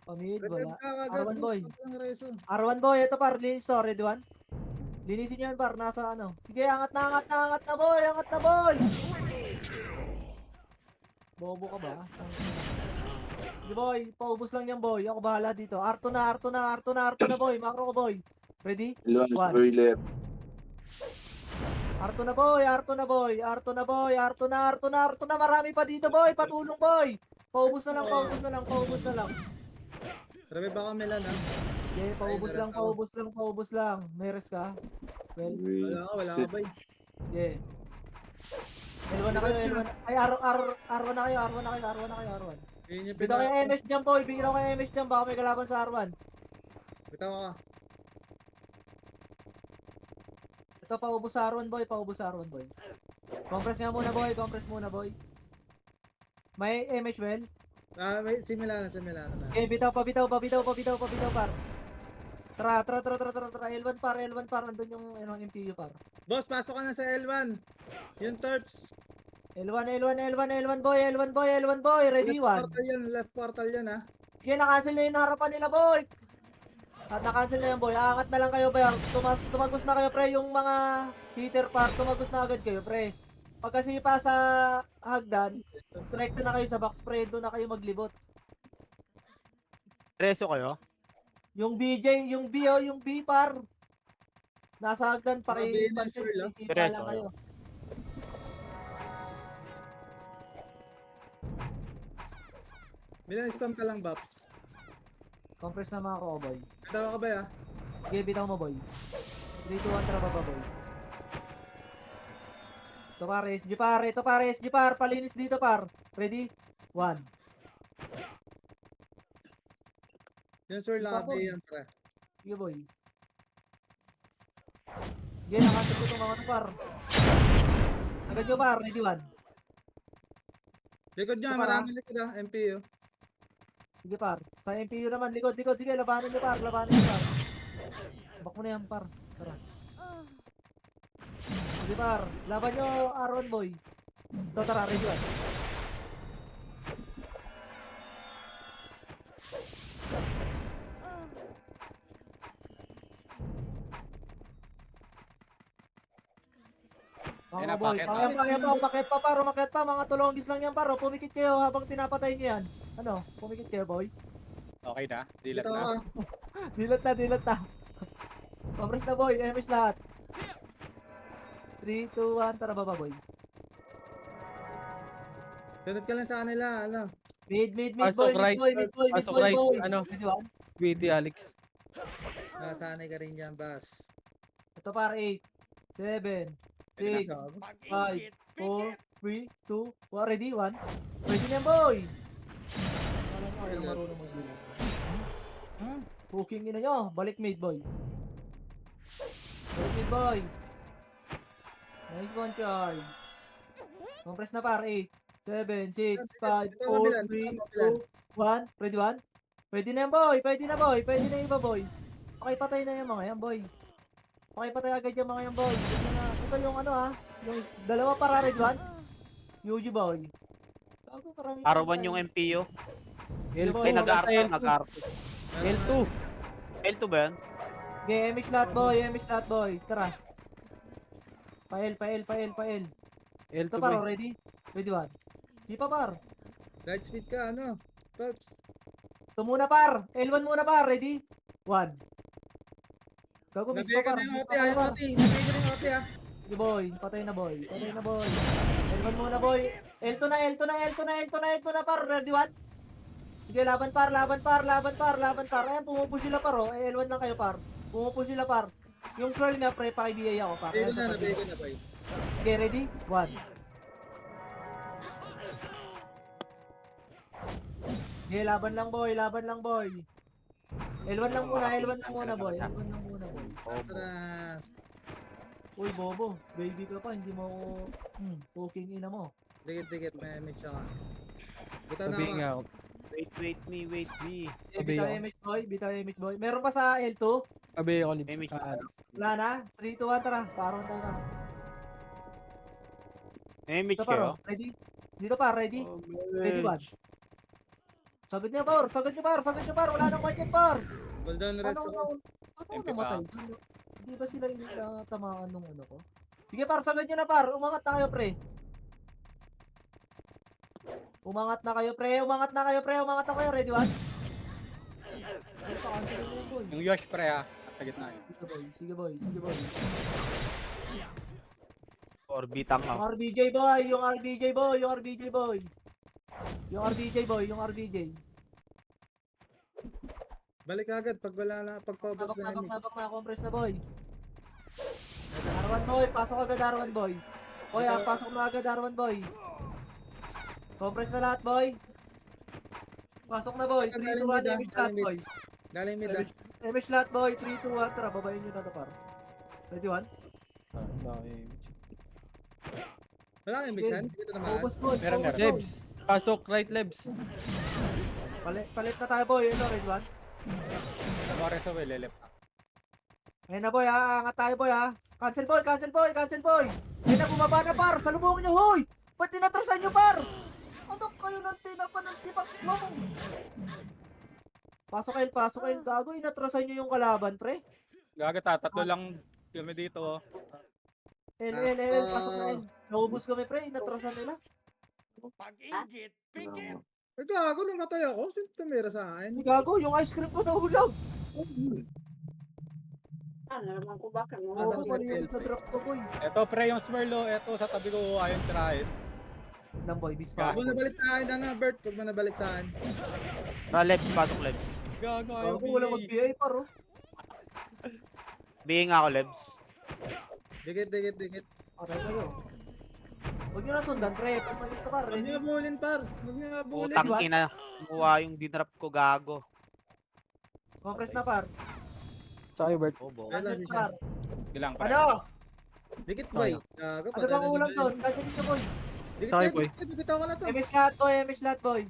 Pamid, Revive wala. ka agad, R1 boss. boy. Ang reso. R1 boy, ito par, linis to, ready one? Linisin nyo yan par, nasa ano. Sige, angat na boy, angat na boy! Bobo ka ba? Sige boy, paubos lang yan boy, ako bahala dito. R2 na boy, makro ko boy. Ready? One. Spoiler. R2 na boy, R2 na, marami pa dito boy, patulong boy. Paubos na lang. Revive ako, Milan, ha? Okay, paubos lang. May rest ka? Well, Wala ka, boy. yeah. L1 na kayo, L1. Ay, R1 na kayo. Yun yung Bitaw kayo MS dyan, boy. Bigyan kayo MS dyan. Baka may kalaban sa R1. Bitaw ka. Ito, paubos sa R1, boy. Compress muna, boy. May MS well. Wait, si Milana. Okay, bitaw pa, par. Tara. L1 par. Andun yung MPU, par. Boss, pasok ka na sa L1. Yung torps. L1, boy. Ready, one. Left portal yan, ha? Okay, na-cancel na yung harapan nila, boy. At na-cancel na yan, boy. Aangat na lang kayo, boy. Tumagos na kayo, pre. Yung mga hitter par, tumagos na agad kayo, pre. Pagkasipa sa hagdan, direct na kayo sa box, pre. Doon na kayo maglibot. Reso kayo? Yung B par. Nasa hagdan, Mga BNS, sir, lang. pakisipa Diretso lang kayo. Milan, spam ka lang, Baps. Compress na mga ko, boy. Bitaw ka ba, ya? Okay, bitaw mo, boy. 3, 2, 1, tara baba, boy. Ito par, SG par. Palinis dito, par. Ready? 1. Yung sir, Sipa, labi boy. yan, pre. Sige, boy. Okay, nakasip ko itong mga to, par. Agad nyo, par. Ready, 1. Likod niya, Ito, para. maraming likod, ha? MPU. Sige, par. Sa MPU naman, likod. Sige, labanan nyo, par. Par. Bak mo na yan, par. Tara. Sige, par. Laban nyo, R1, boy. Ito, tara. Ready, 1. Ayun na, Mga boy, packet, umakyat pa, mga tulonggis lang yan, paro. Pumikit kayo habang pinapatay nyo yan. Ano? Pumikit kayo, boy. Okay na, dilat Bitaw na. ka. Dilat na. Compress na, boy. MS lahat. 3, 2, 1, tara baba, boy. Sunod ka lang sa kanila, ano? Mid, Pasok right, pasok right, boy. ano? Ready, one? BT Alex. Nasanay ka rin dyan, boss. Ito para 8, 7, 6, 5, 4, 3, 2, 1. Ready, 1. Ready na yan, boy. Alam mo, ayaw marunong magbilang. Booking nyo na nyo. Balik mid, boy. Nice one, Charles. Compress na par. 8, 7, 6, 5, 4, 3, 2, 1. Ready, 1. Pwede na yan, boy. Pwede na yung iba, boy. Pakipatay na yung mga yan, boy. Pakipatay agad yung mga yan, boy. Ito yung ano, ha. Yung dalawa para ready, 1. UG, boy. Bago, marami pa R1 tayo. yung MPU. L2. Ay, nag-R2. L2. L2 ba yan? Okay, MS lahat, boy. Tara. Pael. L2 Ito, paro, ready? Ready, 1. Sipa, par. Light speed ka, ano? Torps. Ito muna, par. L1 muna, par. Ready? 1. Gago, miss pa, Nabigay ka par. na yung Miss OT, pa, ha? Yung par. OT. Nabigay ka na yung OT, ha? Sige, boy. Patay na, boy. L1 muna, boy. L2 na, par. Ready, 1. Sige, laban, par. Ayan, pumupush sila, par, oh. L1 lang kayo, par. Pumupush sila, par. Yung swirl nga, pre, paki-BA ako, pa. Bigay ko na, nabigay ko na, boy. Okay, ready? 1. Okay, laban lang, boy. Laban lang, boy. L1 lang muna, L1 lang muna, boy. L1 lang muna, boy. Atras. Uy, bobo. Baby ka pa, hindi mo ako... Poking ina mo. Dikit-dikit, may image siya ka. Bitaw na Sabi ako. nga ako. Wait me. Eh, Sabi bitaw ako. image, boy. Bitaw image, boy. Meron pa sa L2? Sabi ako, Lips. Image. Wala na? 3, 2, 1, tara. Parang tayo na. May image Dito pa, kayo? ro. Ready? Dito pa, ready? Oh, Ready, one. image. Sagad niya, par. Sagad niya, par. Sagad niya, par. Wala nang kanya, par. Hold down rest Ano ako. namatay? Hindi ba sila yung tamaan nung ano ko? Sige, par. Sagad niyo na, par. Umangat na kayo, pre. Umangat na kayo, pre. Umangat na kayo, pre. Umangat na kayo. Ready, one? Ano pa, cancel na yun, boy. Yung Yosh pre ha. Sa gitna yun. Sige, boy. Sige, boy. Sige, boy. Orbitang Yung ako. RBJ, boy. Yung RBJ, boy. Yung RBJ, boy. Yung RBJ, boy. Yung RBJ. Balik agad pag wala na, pag paubos na yun. Nabak na, compress na, boy. Arwan, boy. Pasok agad, Arwan, boy. Boy, pasok na agad, Arwan, boy. Compress na lahat, boy. Pasok na, boy. 3, 2, 1, image lahat, boy. Galing mid ah. Image lahat, boy. 3, 2, 1. Tara, babayin nyo na to, par. Ready, 1? Wala kang image yan? Hindi ko naman. Focus, boy. Meron, Focus, meron. boy. Lebs. Pasok, right, Lebs. Palit na tayo, boy. Ito, ready, 1. Tomorrow sa will, lelep na. Ngayon na, boy, ha. Angat tayo, boy, ha. Cancel, boy. Cancel, boy. Cancel, boy. Ngayon na, bumaba na, par. Salubungin nyo, hoy. Ba't tinatrasan nyo, par? Ano kayo ng tinapan ng tipak mo? Pasok kayo. Gago, inatrasan nyo yung kalaban, pre. Gaga tatlo lang kami dito oh. L, pasok na L. Naubos kami, pre. Inatrasan nila. Ay, gago, namatay ako. Sino tumira sa akin? Gago, yung ice cream ko nahulog. Oo, mali yung na-drop ko, boy. Eto pre yung swirlo, eto sa tabi ko ayaw tirahin. Lang, boy. Bispa. Huwag mo nabalik sa akin, ano, Bert? Huwag mo nabalik sa akin. Lebs, pasok Lebs. Gaga ayaw Gago, wala mag-BA, paro. Bigay nga ako Lebs. Dikit. Patay kayo. Huwag nyo na sundan, pre. Pagmalik ka, par. Huwag Ready? niyo bulin, par. Huwag niyo bulin. Utang ina. Kumuha yung dinrap ko gago. Compress na, par. Sa kayo, Bert. Bobo. Wala Cancel, siya. par. Ilang pre. Ano? Dikit, boy. Gago, Ano bang ulam doon? Cancelin ka, boy. Dikit, Sorry, boy. Bibitaw ko na to. MS lahat, boy.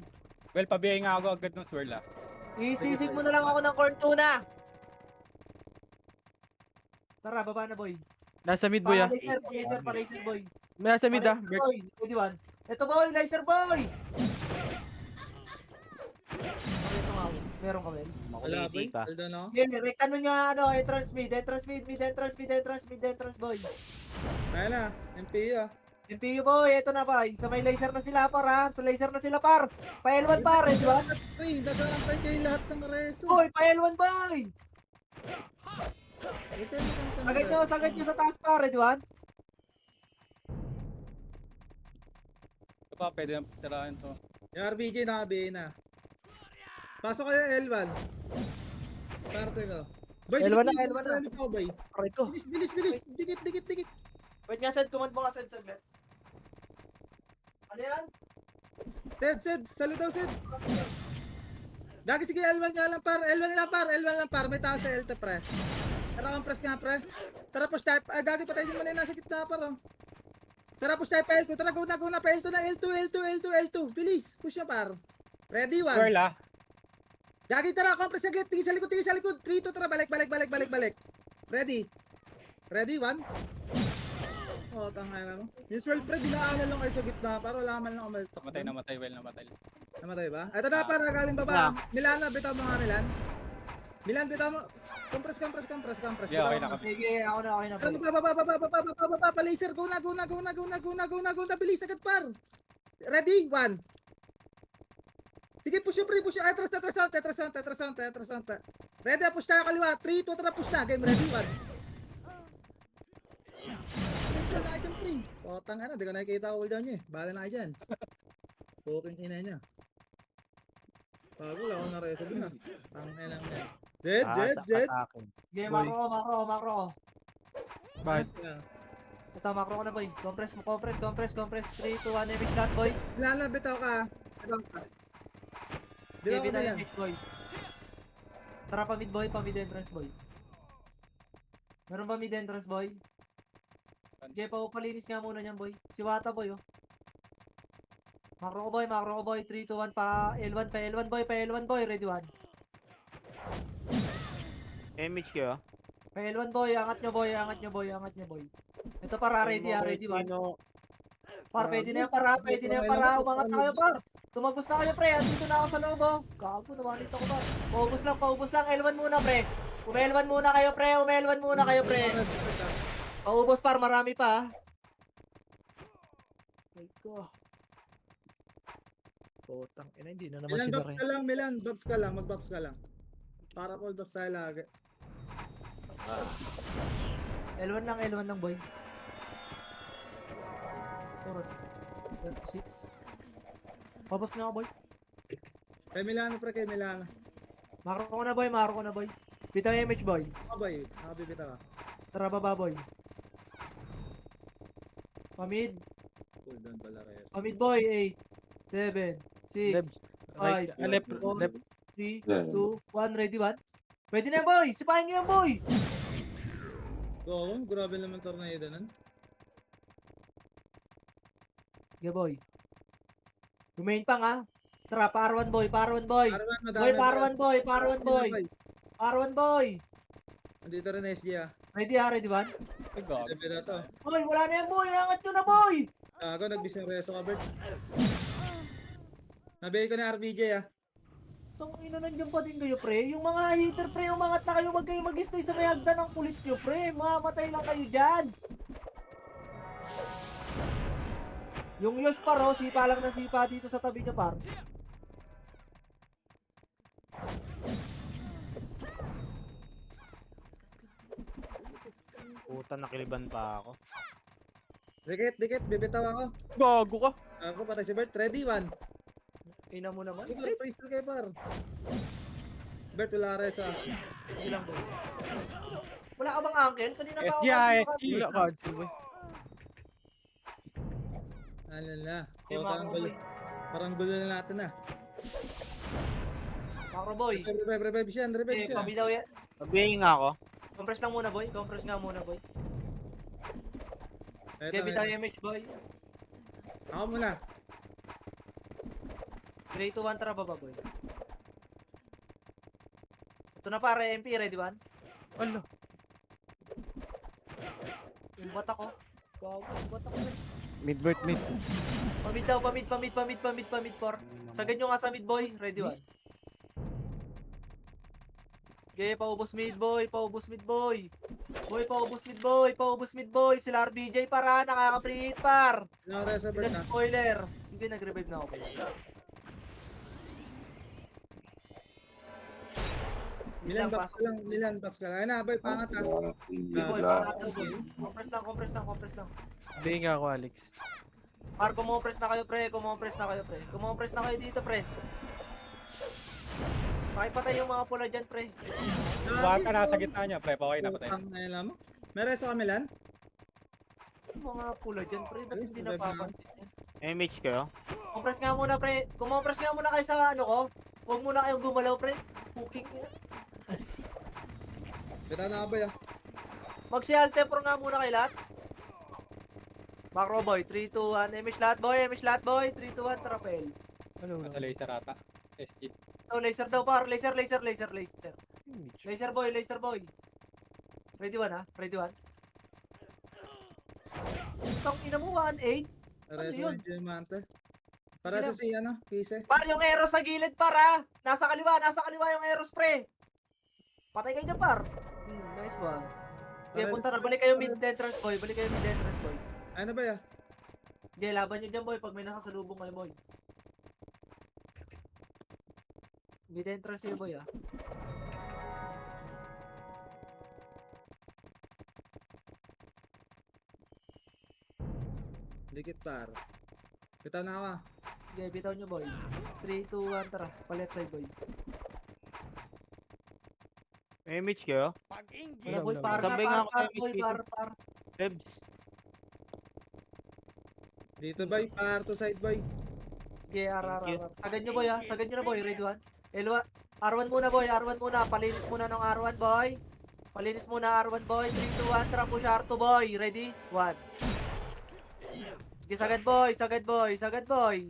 Well pabiyay nga ako agad ng swirl ah. Isisig mo na lang ako ng corn tuna. Tara, baba na, boy. Nasa mid, boy, ah. Laser, boy. Nasa mid, ah. Laser, Bert. boy. Ready, one. Ito, boy, laser, boy! Meron ka, Mel? Wala, boy. Makuliti ka. Hold on ako. Yeah, rect ano niya, ano, entrance mid, Kaya na. MPU ah. MPU, boy, eto na, boy. Sa may laser na sila, par, ha? Sa laser na sila, par. Pa L1, par, ready, one? Ay, nag-aantay kayo lahat ng reso. Boy, pa L1, boy! Sagad nyo sa taas, par, ready, one? Ito pa pwede na tirahin to. Yung RBJ nakabihin na. Pasok kayo L1. Parte ko. Boy, L1 na, dikit, L1 na. dikit, boy. Aray ko. Bilis. Dikit. Wait nga, send command mo nga, send saglit. Ano yan? Sed. Salo daw, Sed. Gagi, sige, L1 nga lang, par. L1 lang, par. May tao sa L2, pre. Tara, compress nga, pre. Tara, push type. Ah, gagi, patay yung muna yung nasa gitna, par, oh. Tara, push type pa L2. Tara, go na, pa L2 na. L2. Bilis. Push na, par. Ready, one. Swirl ah. Gagi, tara, compress saglit. Tingin sa likod. 3, 2, tara, balik. Ready, one. Oh, tangay na mo. Yung swirl, pre, dinaanan lang kayo sa gitna. Para wala man lang umaltok. Namatay, well namatay. Namatay ba? Ito na, para galing baba. Milan, bitaw mo nga, Milan. Milan, bitaw mo. Compress. Yeah, okay na kami. Sige, ako na, okay na, boy. Baba, pa-laser. Go na. Bilis, agad, par. Ready? 1. Sige, push yung pre, push yung. Tetras. Ready, push tayo kaliwa. 3, 2, tara, push na. Game ready, 1. Bilis na kayo dyan, pre. Potang di ko nakikita cooldown nyo eh. Bahala na kayo dyan. Poking ina nyo. Bago lang ako na-reso dun ah. Ang lang yan. Zed, Zed, Asa ka Zed. sa akin. Game, Boy. makro ko. Bakit? Ah, Ito, makro ko na, boy. Compress. 3, 2, 1, image lahat, boy. Lala, bitaw ka. Bitaw ka. Bitaw Game ka na na yan. image, boy. Tara, pa-mid, boy. Pa-mid entrance, boy. Meron ba mid entrance, boy? Okay, palinis nga muna niyan, boy. Si Wata, boy, oh. Makro ko, boy. 3, 2, 1, pa L1, boy. Ready, 1. Image kayo. Pa L1, boy. Angat nyo, boy. Ito, para, ready, ready, 1. Par, pwede na yan, para. Umangat na kayo, par. Tumagos na kayo, pre. Andito na ako sa loob, oh. Gago, namanit ako, par. Paubos lang. L1 muna, pre. Ume-L1 muna kayo, pre. Paubos, par. Marami pa, ah. Ay, ko. Putang ina, hindi na naman Milan, sila, buffs ka lang, Milan. Buffs ka lang, mag-buffs ka lang. Para full buffs tayo lagi. L1 lang, boy. Oras. 36. Pabos na ako, boy. Kay Milano, pre, kay Milano. Makro ko na, boy. Bitaw yung image, boy. Abay, nakabibita ka. Tara, baba, boy. Pamid. Cool down pala, Reyes. Pamid, boy. 8, 7, 6, Lebs. Right. 5, Left. 4, Left. 3, 2, 1. Ready, 1. Pwede na yan, boy. Sipahin nyo yan, boy. Oo, grabe naman tornado nun. Yeah, boy. Domain pang, ha. Tara, parawan, boy. Parawan, Boy, madami. parawan, boy. Nandito rin SG ah. Ready, ready, 1. Ay, gago. Sabi na to. Boy, wala na yan, boy. Angat nyo na, boy. Gago, nagbisang reso ka, Bert. Nabigay ko na RBJ ah. Tangina, nandiyan pa din kayo, pre. Yung mga hater, pre, umangat na kayo. Wag kayo mag-stay sa may hagdan ng kulit nyo, pre. Mamamatay lang kayo dyan. Yung Yosh par, oh. Sipa lang na sipa dito sa tabi niya, par. Puta, nakiliban pa ako. Dikit, bibitaw ako. Gago ka. Ako, patay si Bert. Ready, 1. Ina mo naman. Par, freestyle kayo, par. Bert, wala reso ah. Sige lang, boy. Wala ka bang uncle? Kanina pa ako SG, kasi SG. Wala cancel, boy. Ano na. Yung Parang makro, gulo. boy. Parang gulo na natin ah. Makro, boy. Revive siya, revive Eh, siya. pabidaw yan. Magbihing nga ako. Compress lang muna, boy. Compress nga muna, boy. Eto, Okay, bitaw eto. yung image, boy. Ako muna. 3, 2, 1, tara baba, boy. Ito na pare, MP, ready, 1. Ala. Yung bata ko. Gago, yung bata ko. Mid, Bert, mid. Pamid daw, pamid, por. Sagad nyo nga sa mid, boy. Ready, 1. Okay, paubos mid, boy. Paubos mid, boy. Sila RBJ, para. Nakaka-pre-hit, par. Ilang reso, Bert Hindi ah. spoiler. Hindi, nag-revive na ako, boy. Milan bucks ka lang, Milan bucks ka lang. Ayun na, boy, pangat ah. Boy, pangatlo, boy. Compress lang. Hindi nga ako, Alex. Par, kumompress na kayo, pre. Kumompress na kayo dito, pre. Pakipatay yung mga pula dyan, pre. Bata nasa gitna niya, pre. Okay na, patay. Ang ayun lang mo. May reso ka, Milan? Yung mga pula dyan, pre. Ba't hindi napapansin yan? Image kayo. Compress nga muna, pre. Kumompress nga muna kayo sa ano ko. Huwag muna kayong gumalaw, pre. Cooking nila. Bita na ka, boy ah. Mag-sial temper nga muna kayo lahat. Macro boy, 3, 2, 1. Image lahat, boy. 3, 2, 1, trapel. Ano? Nasa laser ata. SG. Oh, laser daw, par. Laser. Image. Laser boy. Ready 1, ha? Ready 1. Tang ina mo, 1-8. Reso yun? yung diamante. Para sa si ano, Kise. Par, yung arrows sa gilid, par, ha? Nasa kaliwa yung arrows, pre. Patay kayo dyan, par. Nice one. Okay, punta na. Balik kayo mid-entrance, boy. Ano ba ya? Okay, laban nyo dyan, boy. Pag may nakasalubong kayo, boy. Mid-entrance kayo, boy, ha? Dikit par. Bita na ka. Sige, bitaw nyo boy. 3, 2, 1, tara. Pa left side boy. May image kayo? Wala boy, wala. par na, Sabay nga ako par, kay boy, Miss par. Lebs. Dito boy, par to side boy. Sige, Thank you. Sagad nyo boy ha. Sagad nyo na boy, ready 1. L1. R1 muna boy, R1 muna. Palinis muna ng R1 boy. Palinis muna R1 boy. 3, 2, 1, tara push R2 boy. Ready? 1. Sige, sagad boy, sagad boy, sagad boy.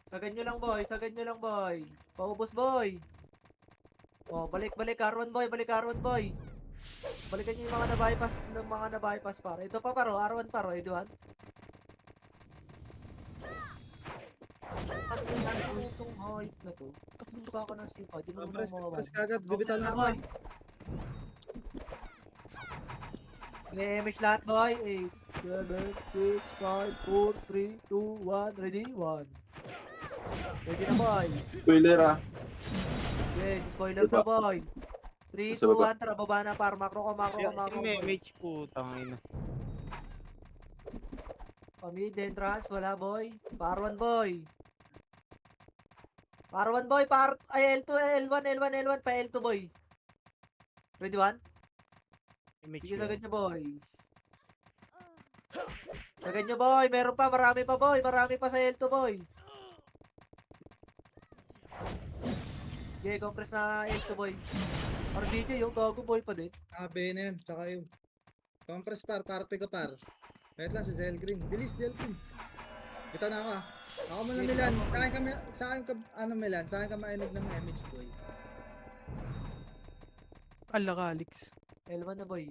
Sagad nyo lang boy, sagad nyo lang boy. Paubos boy. Oh, balik R1 boy, balik R1 boy. Balikan nyo yung mga na-bypass par. Ito pa paro, R1 paro, Eduan. Ano itong hype na to? Kasi suka ka ng sipa, di mo naman Press, mawawan. press kagad, bibitaw na ako. boy. Damage lahat boy. 8, 7, 6, 5, 4, 3, 2, 1. Ready? 1. Ready na boy. Spoiler ah. Okay, spoiler na boy. 3, 2, 1, tara baba na par. Makro ko, Yung may boy. image po, tangina. Mid entrance, wala boy. Par 1 boy. Par 1 boy, ay L2, L1, pa L2 boy. Ready 1? Image Sige, kayo. sagad nyo boy. Sagad nyo boy, meron pa, marami pa boy. Marami pa sa L2 boy. Okay, compress na L2 boy. RBJ yung gago boy pa din. Abe na yan, tsaka yung compress par, parte ka par. Wait lang si Zell Green. Bilis, Zell Green. Bitaw na ako ah. Ako muna Milan. Sa akin ka, ano Milan? Sa akin ka mainig ng image boy. Ala ka, Alex. L1 na boy.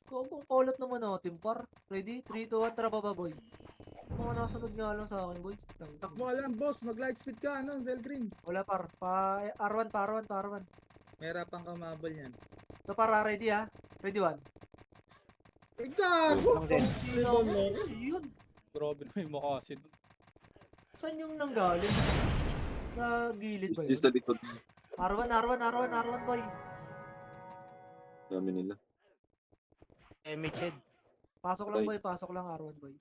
Kung kolot naman natin par. Ready? 3, 2, 1, tara baba boy. Mga nasunod nga lang sa akin boy. Takbo ka lang boss, mag light speed ka ano, Zell Green. Wala par. R1. May rapang ka mabal yan. Ito para ready ha. Ready 1. Ay gago! Yun. Grabe na yung mukha kasi. Saan yung nanggaling? Sa gilid ba Yung yun? sa likod. R1 boy. Dami nila. Image head. Pasok lang Okay. boy, pasok lang R1 boy.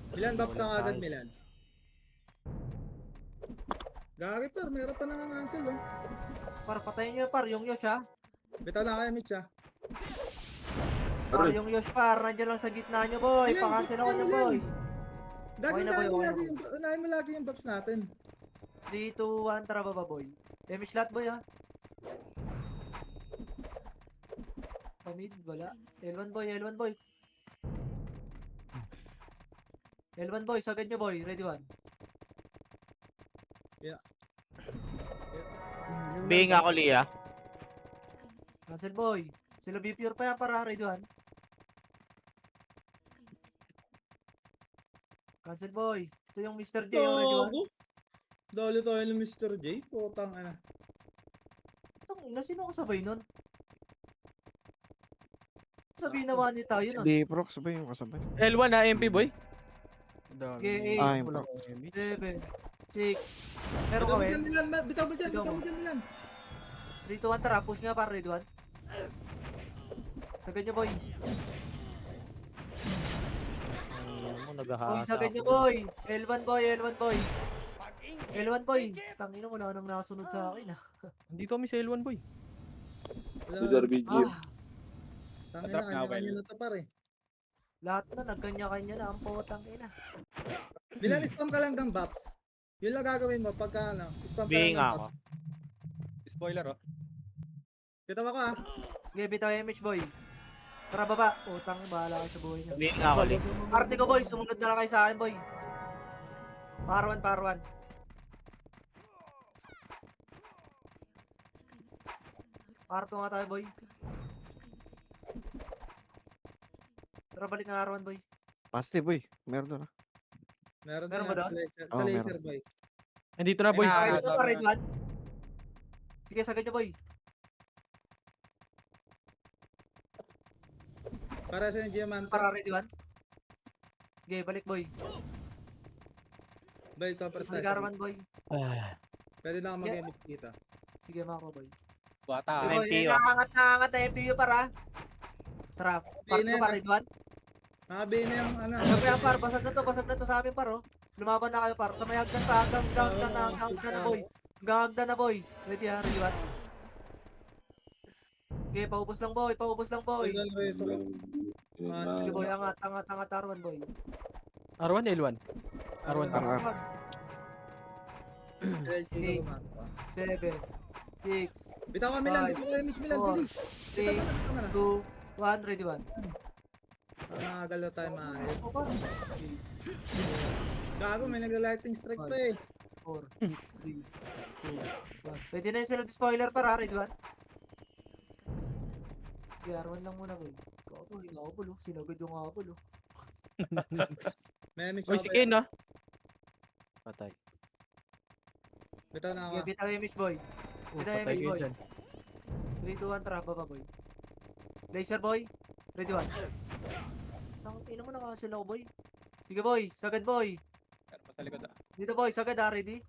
Milan, box ka agad Milan. Gagi par, meron pa nangangansel oh. Par, patayin nyo par, yung Yosh ha. Bitaw na kayo Mitch ah. Par, Aray. yung Yosh par, nandiyan lang sa gitna nyo boy. Milan, Pakancel ako Milan, nyo Milan. boy. Gagi Okay na, boy, okay na, unahin mo lagi yung box natin. 3, 2, 1, tara baba boy. Damage lahat boy ha. Pamid, wala. L1 boy. L1 boy, sagad nyo boy. Ready 1. Bing ako, Lia. Cancel boy. Sila B-Pure pa yan para ready 1. Cancel boy. Ito yung Mr. J yung ready 1. Gago! Dali tayo ng Mr. J, putang ana. Itong ina, sino kasabay nun? Sabihin naman ni tayo nun. Di Prox ba yung kasabay? L1 na MP boy. Okay, Ah, 8, yung Prox. 7, 6. Meron ka Bitaw mo well? dyan Milan, bitaw mo dyan Bitaw mo. Milan. 3, 2, 1, tara. Push nga para ready 1. Sagad nyo boy. Ano mo, Boy, naghahasa sagad nyo ako. boy. L1 boy. Tangina, wala nang nasunod sa akin ah. Andito kami sa L1 boy. Yung sa RBG. Tangina, Atrap na, kanya-kanya well. na to pare. Lahat na, nagkanya-kanya na ang potang ina. Milan, spam ka lang ng box. Yun lang gagawin mo pagka ano, spam ka lang Bing ng ako. box. Spoiler oh. Bitaw ako ah. Okay, bitaw image boy. Tara baba. Utang, bahala kayo sa buhay nyo. Bing ako, Lex. Arte ko boy, sumunod na lang kayo sa akin boy. Par 1. Parto nga tayo boy. Tara balik na R1 boy. Positive boy. Meron doon ah. Meron Meron din ba yan doon? sa laser, Oo, sa laser boy. Andito na boy. Ay, Okay, Ah, ito pa red 1. Sige, sagad nyo boy. Para sa yung diamante. Para ready 1. Okay, balik boy. Boy, compress Balik tayo. R1 boy. Pwede na ako Yeah. mag-emit dito. Sige, mako boy. Bata. Sige Ah, boy, MPU. nakangat na MPU para. Tara, part na ko yan, para ready 1. Nakabi na yung ano. Sabi yan par, basag na to sa amin par oh. Lumaban na kayo par. Sa may hagdan pa, hagdan na boy. Hagdan na boy. Ready ha, ready one. Okay, paubos lang boy, boy. Ilan reso ko. Sige boy, angat, Arwan boy. R1, L1. R1. Arwan. LG ko lumato pa. 7, 6, Bitaw kami lang, Five, bitaw kami Mitch Milan, four, bilis. 3, Tama na. 2, 1, ready one. Nakagalaw tayo maayos. Oh, par. Gago, may nagla-lighting strike pa eh. 4, 3, 2, 1. Pwede na yung silent spoiler para, ready one. Okay, Arwan lang muna boy. Gago, hinabol oh. Sinagad yung habol oh. May Mitch Uy, ako si pa Kane ah. Patay. Bitaw na ako. Okay, bitaw yung miss boy. Oh, Bitaw yung patay miss kayo boy. dyan. 3, 2, 1, tara, baba boy. Laser boy. Ready one. Ina mo nakasil ako boy. Sige boy, sagad boy. Pero pa sa likod ah. Dito boy, sagad ha, ready?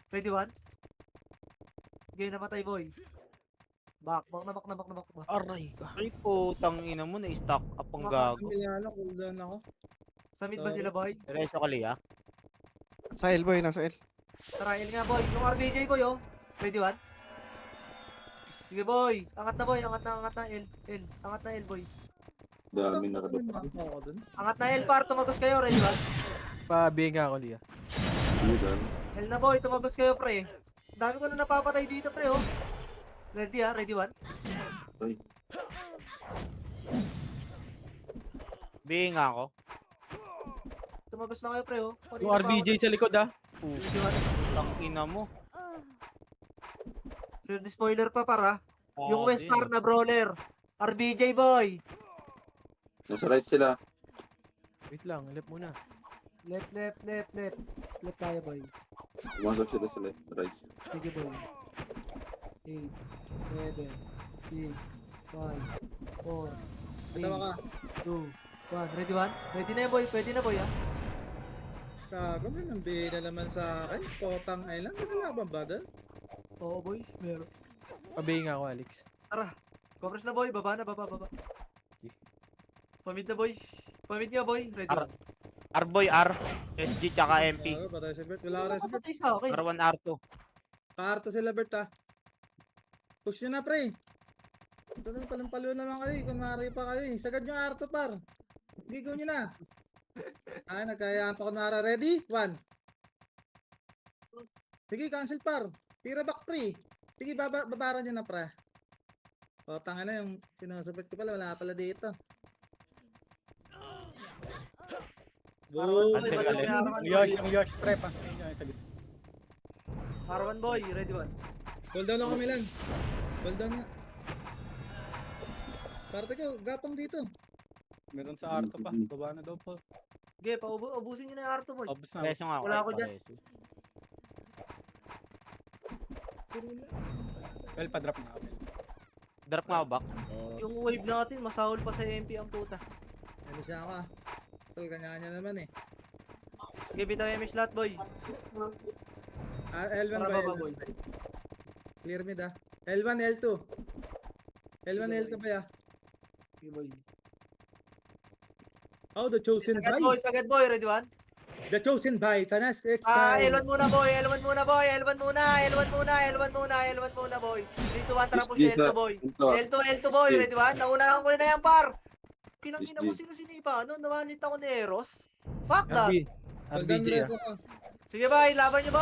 Ready one. Okay, namatay boy. Back. Aray ka. Ay, putang ina mo, na-stack up ang Maka- gago. Milano, cooldown ako. Sa mid ba sila boy? Reso ka liya? Sa L boy, nasa L. Tara, L nga boy. Yung RBJ boy oh. Ready one. Sige boy, angat na boy, angat na L. Angat na L boy. Dami nakadapa. Ako dun. Angat na L par, tumagos kayo, ready one. Pa-BNG ako, Lia. Yun. L na boy, tumagos kayo pre. Dami ko na napapatay dito pre oh. Ready ha, ready one. Ay, Bing ako. Tumagos na kayo pre oh. Yung RBJ sa likod ah. Ready one. Putang ina mo. Sir, di spoiler pa para. Yung Oh, West par na brawler. RBJ boy. nasa right sila. Wait lang, left muna. Left. Left tayo boy. Pumasok sila sa left, right. Sige boy. 8, 7, 6, 5, 4, Bitaw ka. 2, 1. Ready one? Ready na yan boy. Pwede na boy ha. Gago, may nambi na naman sa akin. Potang ay lang. Ano nga ba ba doon? Oo boy. Meron. Pa-BNG ako, Alex. Tara. Compress na boy. Baba. Pamid na boy. Pamid nga boy. Ready Ar- one. R-boy R, SG tsaka MP. Gago, patay si Bert. Wala ka rin si Bert. Nakapatay sa akin. R1, R2. Kaarto sila Bert ah. Push nyo na pre. Ito na palumpalo naman kayo. Kunwari pa kayo eh. Sagad nyo arto par. Gigo nyo na. Ay, nagkayaan pa kunwari. Ready? 1. Sige, cancel par. Tira back pre. Sige, babaran nyo na pre. O, tanga na yung sinusubit ko pala. Wala pala dito. Boom! Cancel ka lang. Yung Yosh pre pa. Ayun, sa likod. R1 boy. Ready one. Hold down ako Milan. Hold down nga. Parte ko, gapang dito. Meron sa Arto pa. Baba na daw po. Okay, ubusin nyo na yung Arto boy. Obus na. Reso nga ako. Wala ako dyan. Reso. Well, pa-drop na ako. Drop nga ako box. Yung wave natin, masahol pa sa MP ang puta. Ano siya ako ah. Ito, kanya-kanya naman eh. Okay, bitaw yung slot boy. L1 Para ba? baba L1? boy. Clear mid ah. L1, L2. L1, Sige, L2 ba ya? Okay boy. Oh, the chosen by. Sagad boy. Ready one. The chosen by. Tanas, L1 muna boy. L1 muna boy. L1 muna boy. 3, 2, 1, tara push L2 boy. L2 boy. Okay. Ready one. Nauna ko na yan par. Pinangina mo Yes, sino sinipa. Ano? Nawanit ako ni Eros. Fuck that. RBJ ah. Sige boy, laban nyo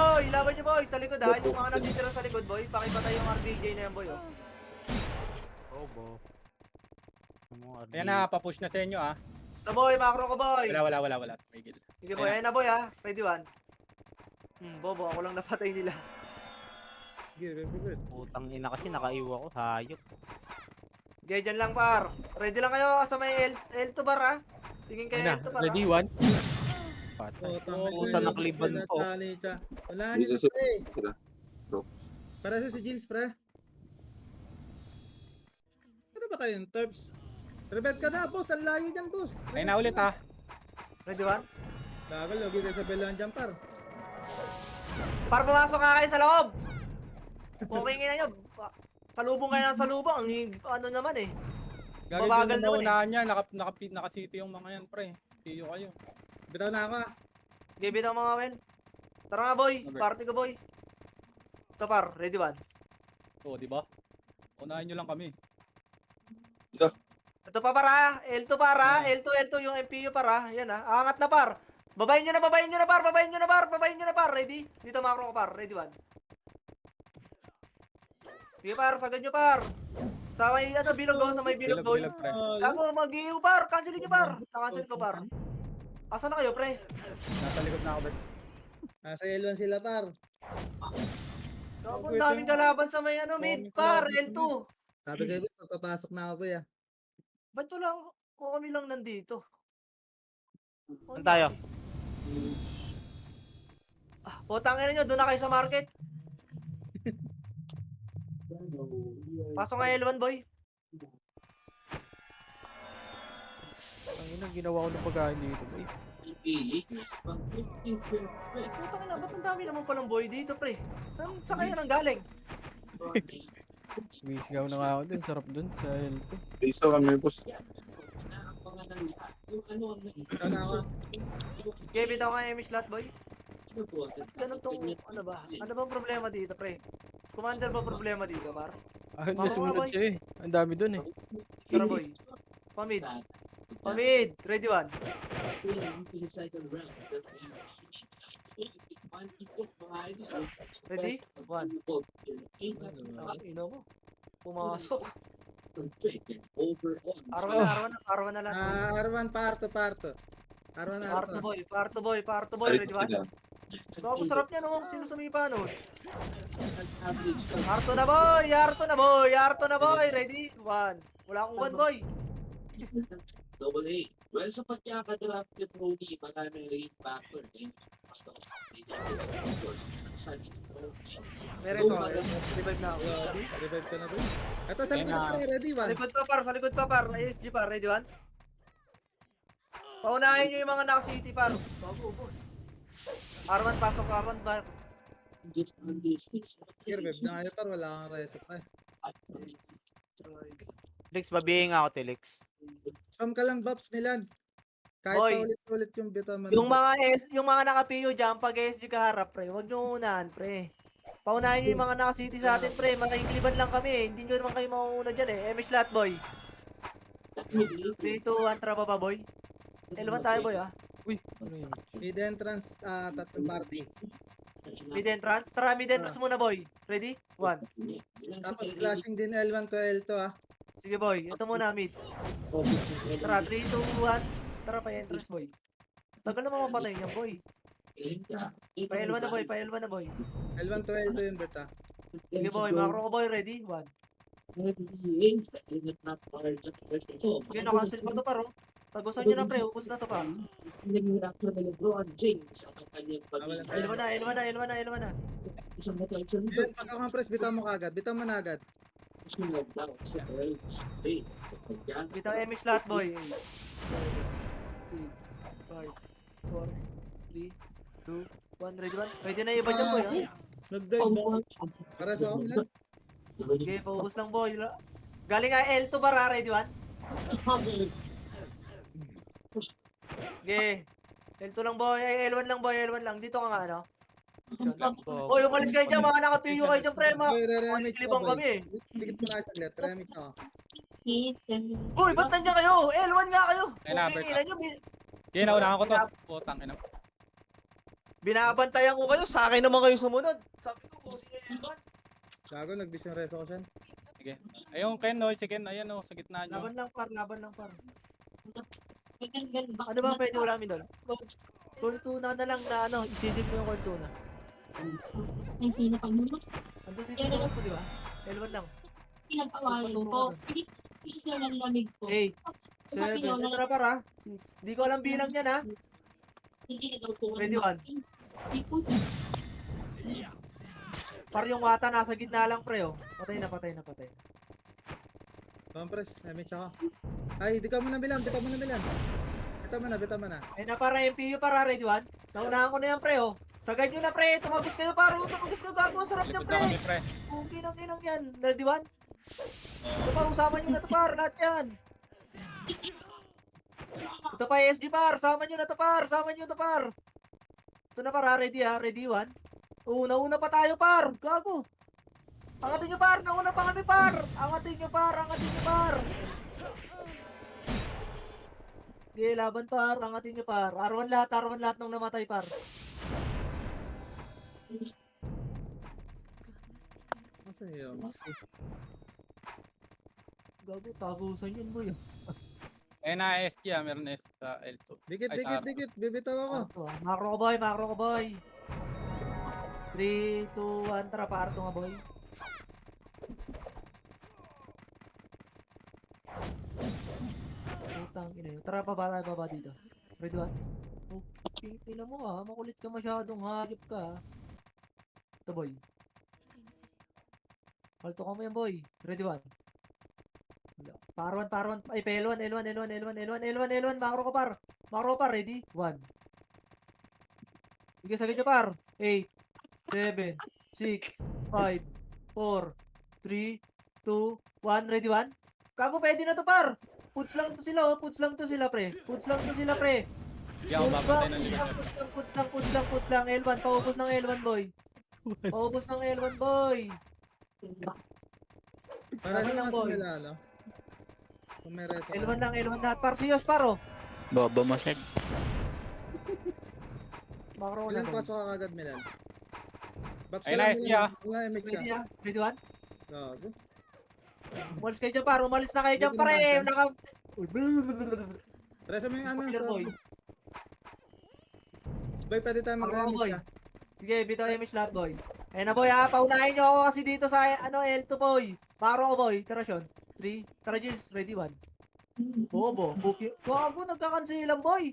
boy, sa likod ha, yung mga natitira sa likod boy, pakipatay yung RBJ na yan boy oh. Bobo. Ayan na, papush na sa inyo ah. Ito boy, macro ko boy. Wala. Migil. Sige boy, ayun na boy ha, ready one. Bobo, ako lang napatay nila. Good. Putang ina kasi nakaiwa ko. Hayop. Okay, dyan lang par. Ready lang kayo sa may L2 bar ha. Tingin kayo Ayun na, L2 bar ha. ready one. Patay. Puta, nakliban ko. Wala nyo Dito na sa pre. sila. Para sa si Jills pre. Ano ba kayo yung Terps? Rebet ka na boss, ang layo dyan boss. Ayun na ulit ah. Ready one. Gagal, logi kayo sa belan dyan par. Par pumasok nga kayo sa loob. Okay nga nyo. Salubong kayo ng salubong. Ang ano naman eh. Gagawin Mabagal yung naman eh. naunahan niya. Nakasito yung mga yan pre. PU kayo. Bitaw na ako. Give it ang mga men. Tara nga boy, Okay. party ka boy. Ito par, ready one. Oo, di ba? Unahin nyo lang kami. Ito pa para, L2 para, L2 yung MPU para. Yan angat na par. Babayin nyo na par, babayin nyo na par, ready? Dito macro ko par, ready one. Sige par, sagad nyo par. Sa may bilog go, sa may bilog go. Bilog, pre. Ako mag-iiw par, cancelin nyo par. Na-cancel ko par. Asa na kayo pre? Nasa likod na ako, Bert. Nasa L1 sila par. Gago, ang daming kalaban sa may mid par, L2. Sabi kayo, pagpapasok na ako ya. Ba't to lang, kung kami lang nandito? Saan tayo? Putangin nyo, doon na kayo sa market. Pasok nga L1 boy. Ang ina, ginawa ko ng pagkain dito. Boy. Putang ina, ba't ang dami naman palang boy dito pre? Saan kayo nang galing? Sumisigaw na nga ako dun. Sarap dun sa L2. Isa kami, boss. Bitaw na ako. Okay, bitaw nga yung slot boy. Ganun tong, ano ba? Ano bang problema dito pre? Commander ba problema dito par? Ayun, Maro nga, sumunod boy. siya eh. Ang dami dun eh. Tara boy. Pamid. Pamid, ready one. Ready? One. Ang ina mo. Pumasok. Arwan na lahat. R1 parto. R1 Parto parto. boy, ready one. Bago sarap niya no, sino sumipa no? Arto na boy, ready? One. Wala akong one boy. Double A. Well, sa pagkakadraft ni Brody, maraming rate factor. Meron so, revive na ako. Revive ka na ba? Ito sa likod na tayo, ready Sa one. likod pa par, ASG par, ready one? Paunahin nyo yung mga naka-city par. Bago, ubos. R1 pasok, R1 bar. Revive na kayo par, wala kang reset pa eh. Telix, babihin nga ako, Telix. Spam ka lang, Babs, Milan. Kahit Boy. paulit-ulit yung bitaw mo. Yung mga naka-PU dyan, pag ASG ka harap, pre, huwag nyo unahan, pre. Paunahin nyo yung mga naka-city sa atin, pre. Makikiliban lang kami, eh. Hindi nyo naman kayo mauuna dyan, eh. MH slot, boy. 3, 2, 1, trapa pa, boy. L1 tayo, boy, Uy, ano yun? Mid entrance, tatlong party. Mid entrance. Tara, mid entrance muna, boy. Ready? 1. Tapos clashing din L1 to L2 Sige, boy. Ito muna, mid. Tara, 3, 2, 1. Tara, pa entrance, boy. Tagal naman mapatay niyan, boy. Pa L1 na, boy. Pa L1 na, boy. L1 to L2 yun, Berta. Sige, boy. Macro ko, boy. Ready? 1. Sige, na-cancel pa to, paro. Tagusan nyo na, pre. Ubus na to, pa. L1 na. Yun, pagka-compress, bitaw mo kagad. Bitaw mo na agad. Bitaw MX slot, boy. 6, 5, 4, 3, 2, 1. Ready, 1. Pwede na iba dyan, boy, ha? Nag-dive ba? Para sa ako, Milan. Okay, paubos lang, boy. Galing nga L2 bara, ready, 1. Okay. L2 lang, boy. Ay, L1 lang, boy. L1 lang. Dito ka nga, ano? Boy, umalis kayo dyan. Mga naka-PU kayo dyan, pre. Remix Kilibang kami, eh. Dikit mo na saglit. Remix ako. Uy, ba't nandiyan kayo? L1 nga kayo. Ay, na, Okay, Bert. ina nyo. Kaya naunahan ko to. Putang ina. Binabantayan ko kayo. Sa akin naman kayo sumunod. Sabi ko, bossing kayo L1. Gago, nag-vision reso ko siya. Sige. Ayun, Ken, no. Si Ken, ayan, no. Sa gitna nyo. Laban lang, par. Ano ba pwede wala kami doon? Kontuna na lang na ano, isisip mo yung kontuna. Ando si Tino po, di ba? L1 lang. Pinagpawalan ko. Lamig ko. 8, 7, tara para. 6. Di ko alam bilang yan ha. Hindi na daw po. Ready, 1. Hindi po. Par yung wata nasa gitna lang pre oh. Patay na. Compress, remix ako. Ay, di ka muna Milan. Bitaw mo na. Ay na para MPU para ready 1. Naunahan ko na yan pre oh. Sagad nyo na pre. Tumagos kayo paro. Gago. Ang sarap niyan Likod na pre. kami, pre. Okay nang inang yan. Ready 1. Ito pa, usapan nyo na to par. Lahat yan. Ito pa SG par, sama nyo na to par, sama nyo to par. Ito na par ha, ready ha, ready 1. Una pa tayo par, gago. Angatin nyo par, nauna pa kami par. Angatin nyo par, angatin nyo par. Okay, laban par, angatin nyo par. R1 lahat nung namatay par. Nasaan yun? Gago, tagusan yun boy. Eh, na SG meron S sa L2. Dikit, Ay, dikit, sa dikit. Bibitaw ako. Macro ko boy. 3, 2, 1, tara par to nga boy. Putang ina yun. Tara baba dito. Ready 1. Oh, tingnan mo ah, makulit ka masyadong hayop ka. Ito boy. Alto ka mo yan boy. Ready 1. Paruan. Ay, L1. Macro ko par. Ready? 1. Sige, sagad nyo par. 8, 7, 6, 5, 4, 3, 2, 1. Ready 1? Kago, pwede na to par. Puts lang to sila, pre. Puts lang to sila, pre. Hindi ako mapatay ng isa. Puts lang. L1, paubos ng L1, boy. Pareho Laban lang, lang sa boy. nila, no? Kung may reso ka. L1 lahat. Par, siyos, paro. Bobo mo, Seb. Macro ko na, Milan, boy. pasok ka kagad, Milan. Babs Ay, ka lang, nice, Milan. yeah. Wala, MX Ready ka. ah? Ready 1? Gago. Umalis kayo dyan, par. Umalis na kayo dyan, Dito pare. naman, Naka... Preso mo yung ano, Spoiler, sa... boy. Boy, pwede tayo Macro ko, mag-MX boy. ka. Sige, bitaw image lahat, boy. Ayun na, boy, ha. Paunahin nyo ako kasi dito sa, L2, boy. Macro ko, boy. Tara, Sean. 3. Tara, Jills. Ready 1. Bobo. Buki. Gago, nagkakansilan, boy.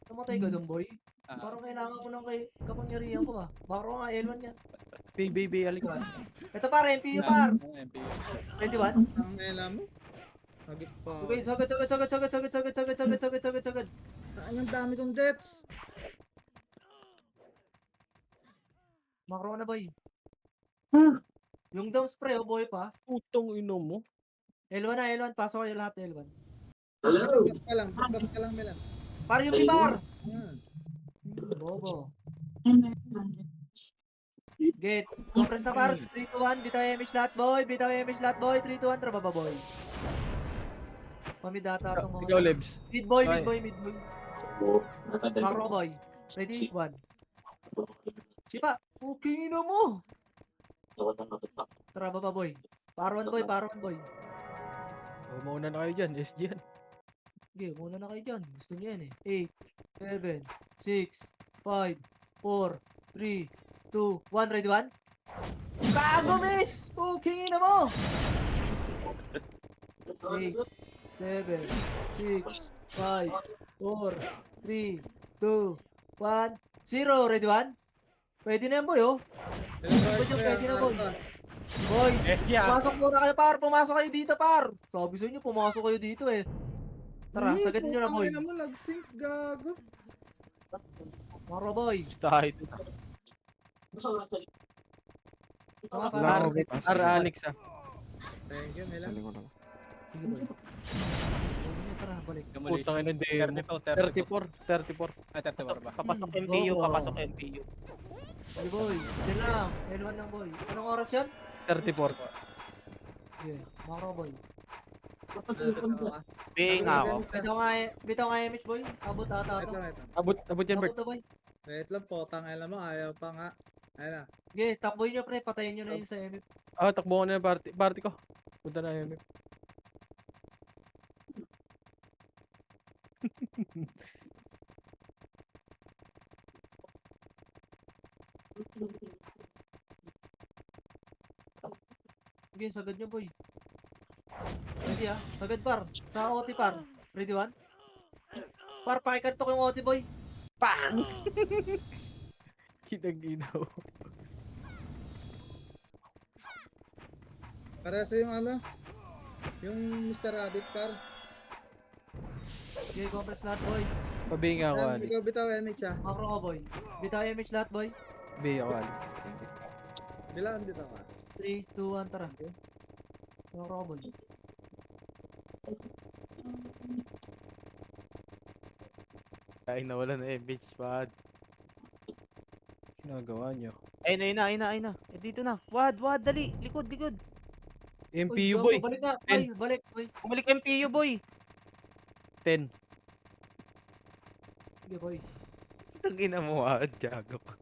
Namatay ka dun, boy. Parang kailangan ko ng kapangyarihan ko, ah. Macro nga, L1 yan. Baby, alik. Ito, par. MPU, par. MP. Ready 1. Ang ela mo. Hagip pa. Okay, sagad. Ang dami kong deaths. Macro na, boy. Yung down spray, oh, boy pa. Putong ino mo. L1. Pasok kayo lahat, L1. Babs ka lang, Milan. Par yung par. Hmm. Bobo. Gate. Compress na par. 3, 2, 1. Bitaw image lahat, boy. 3, 2, 1. Traba ba, boy? Pamidata itong mga... Ikaw, Lebs. Mid boy. Ay. Macro boy. Ready? 1. Sipa. Okay na mo. Traba ba, boy? Paruan, boy. Oh, mauna na kayo dyan. SG yan. Okay, muna na kayo dyan. Gusto niyo yan eh. 8, 7, 6, 5, 4, 3, 2, 1. Ready 1? Bago, miss! Okay na mo! 8, 7, 6, 5, 4, 3, 2, 1, 0. Ready 1? Pwede na yan, boy, oh. Pwede na, boy. Boy, SG pumasok muna kayo, par. Pumasok kayo dito, par. Sabi sa inyo, pumasok kayo dito, eh. Tara, sagad nyo na, boy. Putang ina mo, lag-sync, gago. Maro, boy. Basta kahit. Tama, Wala par. ako, wait. R, Alex ah. Thank you, Sa Milan. likod ako. Sige, boy. Pwede na, tara, balik. Putang ina, hindi. 34. Ay, 34 ba? Papasok MPU, Oo. papasok MPU. Sige, boy. Yan lang. L1 lang, boy. Anong oras yan? 34. Sige, maro, boy. Bing ako. Bitaw nga image, boy. Abot ata Wait ito. lang. Abot yan, Bert. Abot na, boy. Wait lang po, tangela mo, ayaw pa nga. Ayun na. Sige, takboy nyo, pre. Patayin nyo na yun sa MF. Ah, takbo ko na yung party ko. Punta na yung Sige, sagad nyo, boy. Ready, ah. Sagad, par. Sa OT, par. Ready, 1? Par, pakikanto ko yung OT, boy. Bang! Kinag-inaw. Para sa yung ano, yung Mr. Rabbit, par. Sige, compress lahat, boy. Pabing ako, Yan, Alex. ikaw bitaw, MH ah. Macro ko, boy. Bitaw image lahat, boy. Pabing ako, Alex. Thank you. Bilaan dito ka. 3, 2, 1, tara. Macro ko, boy. Ay, nawala na image pad. Ginagawa nyo. Ayun na. Eh, dito na. Wad, dali. Likod. MPU gago, boy. balik na, boy, balik, boy. Bumalik MPU, boy. 10. Sige, boy. Ang ina mo, Wad. Gago ka.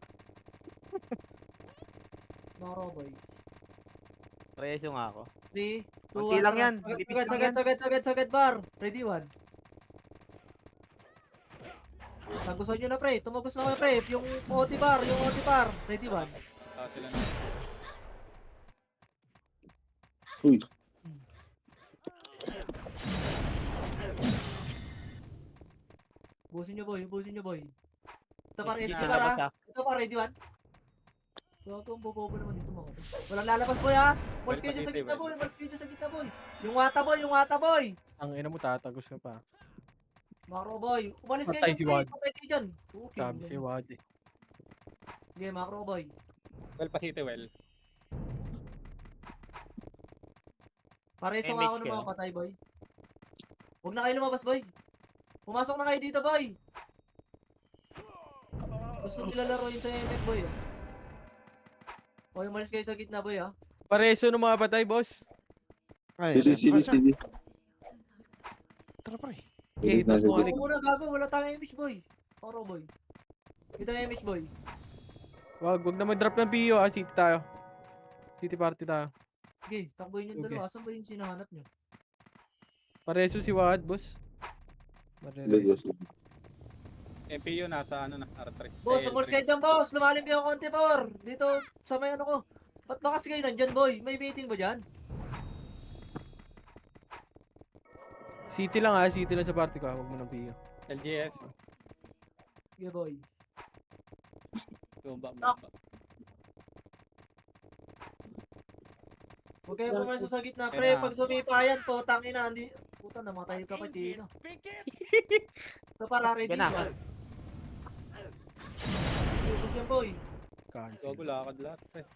Maro, boy. Preso nga ako. 3, 2, Konti lang yan. Nipis lang yan. Sagad, bar. Ready, 1. Tagusan nyo na, pre. Tumagos na kayo, pre. Yung OT bar. Ready, 1. Sila na. Uy. Busin nyo, boy. Ito par, Hindi SG na par, labas, ha. Ito par, ready, 1. Gago, ang bobobo naman dito, mga to. Walang lalabas, boy, ha. Malis kayo dyan sa gitna, boy. Yung wata, boy. Ang ina mo, tatagos ka pa. Macro, boy. Umalis kayo Patay dyan, si pre. Wad. Patay kayo dyan. Okay. Sabi si Wad eh. Sige, macro, boy. Well, pasite, well. Pareso nga ako MH ng mga kayo? patay, boy. Huwag na kayo lumabas, boy. Pumasok na kayo dito, boy. Gusto nila laruin sa MF, boy. Boy, umalis kayo sa gitna, boy, ha. Pareso ng mga patay, boss. Ay, Sino? Tara pre. Okay, Nasa mo, Huwag Alex. muna, gago. Wala tayong image, boy. Macro, boy. Kita yung image, boy. Wag na mag-drop ng PU ha. City tayo. City party tayo. Sige, takboyin yung Okay. dalawa. Asan ba yung sinahanap nyo? Pareso si Wad, boss. Lagos. MPU nasa ano na, R3. Boss, Ay, umalis L3. kayo dyan, boss. Lumalim kayo konti, por. Dito, sa may ano ko. Ba't ba kasi kayo nandyan, boy? May meeting ba dyan? City lang ha. City lang sa party ko ha. Huwag mo ng PU. LGS. Sige, boy. Bumba. Huwag kayo pumasok sa gitna, pre. Pag sumipa yan, putang ina, hindi. Puta, namatay ka pa dito. Ito para ready Yan na. ba? Focus yan, boy. Cancel. Gago, lakad lahat. Eh.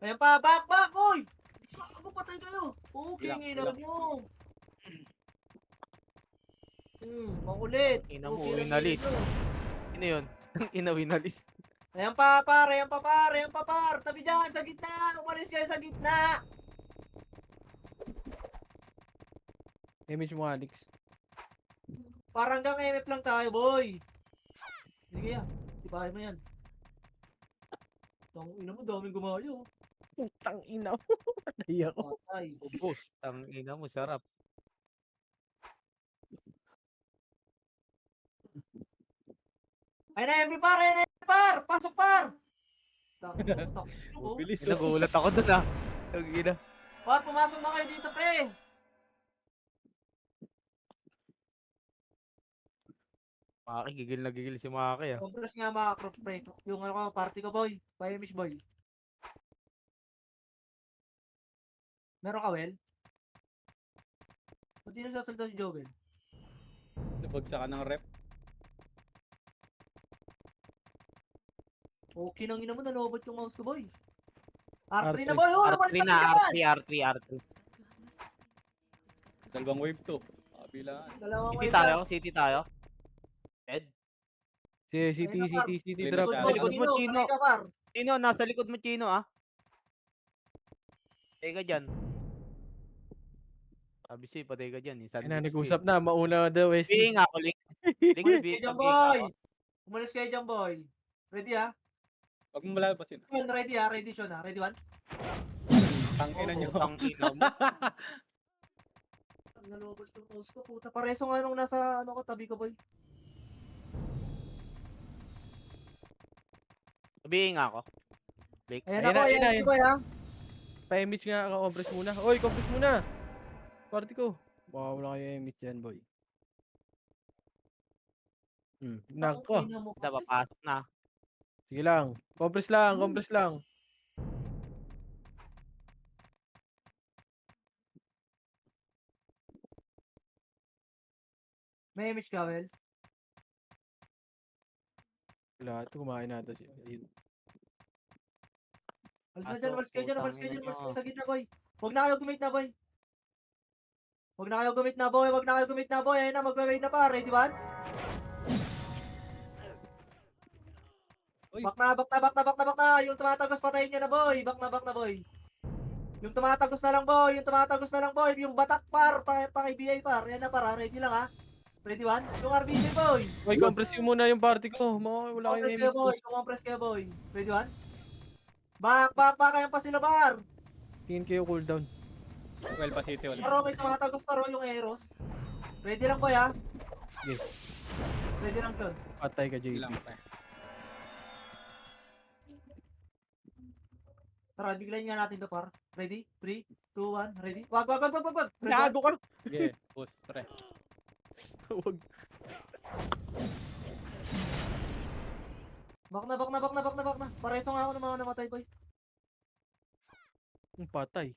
Ayan pa, back, boy! Ako patay kayo. Okay, Ilang, nginaw ilang. nyo. Makulit. Ina mo, Okay lang winalis. dito. Sino yun? Ang ina, winalis. Ayan pa, par. Tabi dyan, sa gitna. Umalis kayo sa gitna. Image mo, Alex. Parang hanggang MF lang tayo, boy. Sige yan. Tipahin mo yan. Tang ina mo, daming gumayo. Putang ina mo. Patay ako. Patay. Ubus. Ang ina mo, sarap. Ayun na, MV par. Ayun na, MV par. Pasok, par. Tak. Bilis. Oh. Nagulat ako dun ah. Ang ina. Par, pumasok na kayo dito, pre. Maki, gigil na gigil si Maki ah. Compress nga mga crop, pre. Yung ano, party ko, boy. Pahimish, boy. Meron ka, Wel? Ba't di nagsasalita si Joel? Nabagsakan ng rep. Okay nang ina mo, nalobot yung mouse ko, boy. R3 na, boy. Oh, R3 umalis na, na R3. Dalawang wave to. Kabilaan. Dalawang City wave tayo, lang. city tayo. Ed? City Ayun na, par. City Limit drop. ka. Sa likod mo, Chino, Chino. patay ka, par. Chino, nasa likod mo, Chino ah. Patay ka dyan. Sabi siya, patay ka dyan. Ay na, nag-usap na. Mauna daw eh. Being ako, Lix. Lix, Umalis kayo being dyan, ako. boy. Umalis kayo dyan, boy. Ready, ha? Huwag mo malabasin. Yun, ready, ha? Ready, Sean, ha? Ready, 1? Tangina nyo. Ang ina mo. Nalobot yung mouse ko, puta. Pareso nga nung nasa, ano ko, tabi ko, boy. Being ako. Lix. Ayan Ayun ako, na, ayan ayun ako, na. boy, ha? Pa-image nga ako. Compress muna. Oy, compress muna. Party ko. Baka wala kayo image dyan, boy. Nako. Ina mo Na, kasi. papasok na. Sige lang. Compress lang. Compress lang. May image ka, Wel? Wala. Ito kumain natin siya. Ayun. Alis na dyan, alis kayo dyan, putang alis kayo dyan, ina alis kayo nyo. sa gitna, boy. Huwag na kayo gumit na, boy. Huwag na kayo gumit na boy, huwag na kayo gumit na boy. Ayun na, magwe-wait na par. Ready one? Uy. Back na, back na, back na, back na, back na. Yung tumatagos, patayin nyo na boy. Back na boy. Yung tumatagos na lang boy, yung tumatagos na lang boy. Yung batak par, paki-BI par. Yan na par ha, ready lang ha. Ready one? Yung RBJ boy. Boy, compress nyo muna yung party ko. Mga wala Compress kayong kayo MH. boy, compress kayo boy. Ready one? Back, ayan pa sila par. Tingin kayo cooldown. Well, pa city wala. Paro, may tumatagos paro yung Eros. Ready lang boy ha. Okay. Ready lang Sean. Patay ka, JP. Ilang pre. Tara, biglayin nga natin to par. Ready? 3, 2, 1, ready? Wag. Ready one? Gago ka! Sige, push pre. Huwag. Back na. Pareso nga ako ng mga namatay boy. Patay.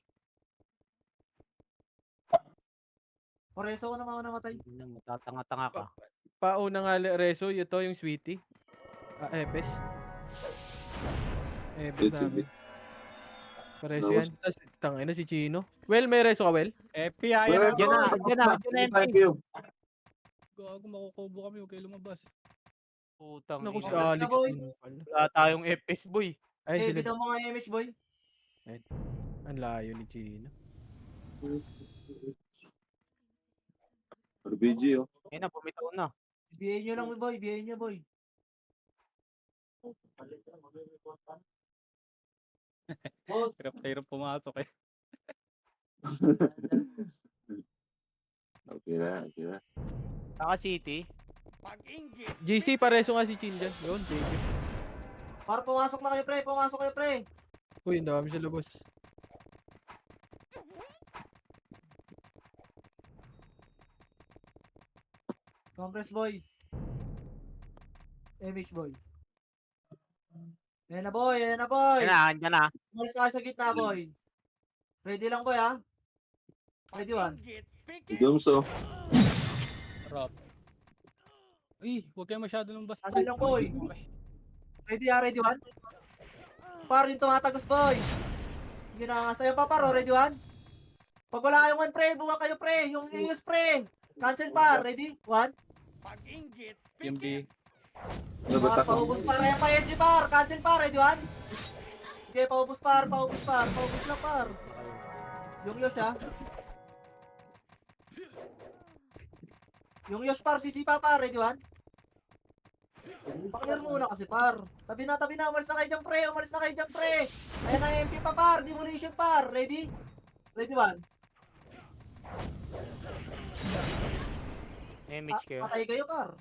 Pareso ako ng mga namatay. Matatanga-tanga ka. Pauna nga Reso, ito yung sweetie. Epes. Epes namin. Pareso yan. Tapos, tangay na si Chino. Well, may Reso ka, Well? FP, ayan na. Diyan na MP. Gago, makukubo kami. Huwag kayo lumabas. Putang Naku, si ina. Alex na, Alex boy. din pala. Wala tayong FPS boy. Ay, sila. Bitaw mo nga yung image boy. Ang layo ni Chino. RBG, oh. Ayun na, bumitaw na. BA nyo lang boy, BA nyo boy. Hirap pumasok eh. Okay na. Saka City. JC, pareso nga si Chin dyan. Yun, thank you. Para pumasok na kayo pre. Uy, ang dami sa labas. Compress boy. Image boy. Ayan na boy. Diyan na. Umalis na kayo sa gitna boy. Ready lang boy ha. Ready one. Idumso. Harap. Uy, huwag kayo masyado ng basta. Cancel lang boy. Ready ha, ready one. Par yung tumatagos boy. Yun na nga sa'yo pa paro, ready one. Pag wala kayong one pre, buka kayo pre. Yung use pre. Cancel par, ready? One. Yung B. Par, paubos par. Ayan pa SG par. Cancel par, ready one. Sige, paubos par. Paubos lang par. Yung Yosh ha. Yung Yosh par, sisipa par, ready one. Paklir muna kasi par. Tabi na. Umalis na kayo dyan pre. Ayan ang MP pa par. Demolition par. Ready? Ready one. Image kayo. Patay kayo par.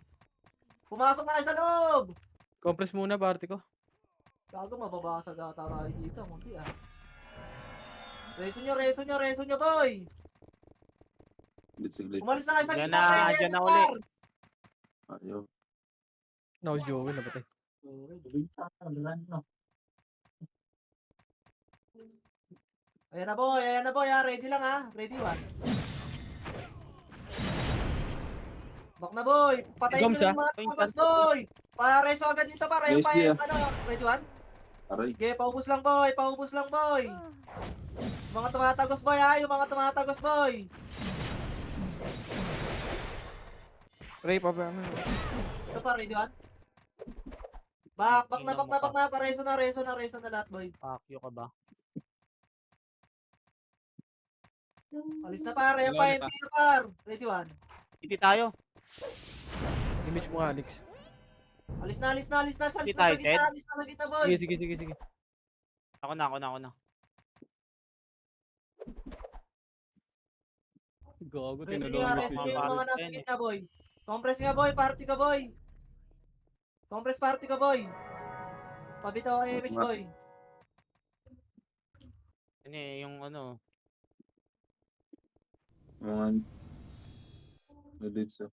Pumasok na kayo sa loob. Compress muna, party ko. Gago, mababasag ata tayo dito. Munti ah. Reso nyo boy. Saglit. Umalis na kayo sa Diyan gitna na, pre. diyan na Ayan, uli. par. Ayaw. No, Joey, napatay. Ayan na boy ha. Ready lang ha. Ready one. Bak na boy. Patayin nyo Goms, na yung mga tumagas boy. Pareso agad dito par. Ayan pa Messi, yung ano. Ready one. Aray. Okay, paubos lang boy. Yung mga tumatagos boy ha. Ray, pa ba? Ito pa, ready one. Back na. Reso na lahat boy. Pakyo ka ba? Alis na par. Ayan pa Wala, MP par. Ready one. Hindi tayo. Image mo, Alex. Alis na. Alis na sa Tayo, gitna. Alis na sa gitna boy. Sige. Ako na. Gago, Reso tinulungan nyo si yung Joey. mga nasa gitna boy. Compress nga boy. Party ka boy. Pabitaw ang image boy. Ano eh, yung ano. Mga... Nandito.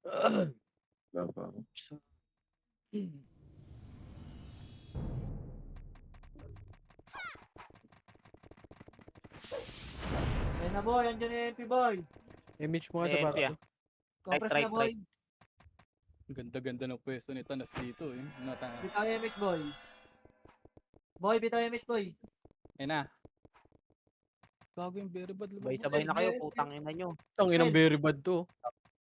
Wala pa ako. Ayan na boy. Andiyan yung MP boy. Image mo nga sa MP, party. ah. Compress Right, na boy. Ganda-ganda ng pwesto ni Tanas dito eh. Natanga. Bitaw yung image boy. Bitaw yung image boy. Ayun na. Bitaw yung image boy. Ayun na. Gago yung very bad lumabas. Sabay-sabay na kayo, putang ina nyo. Ang inang very bad to.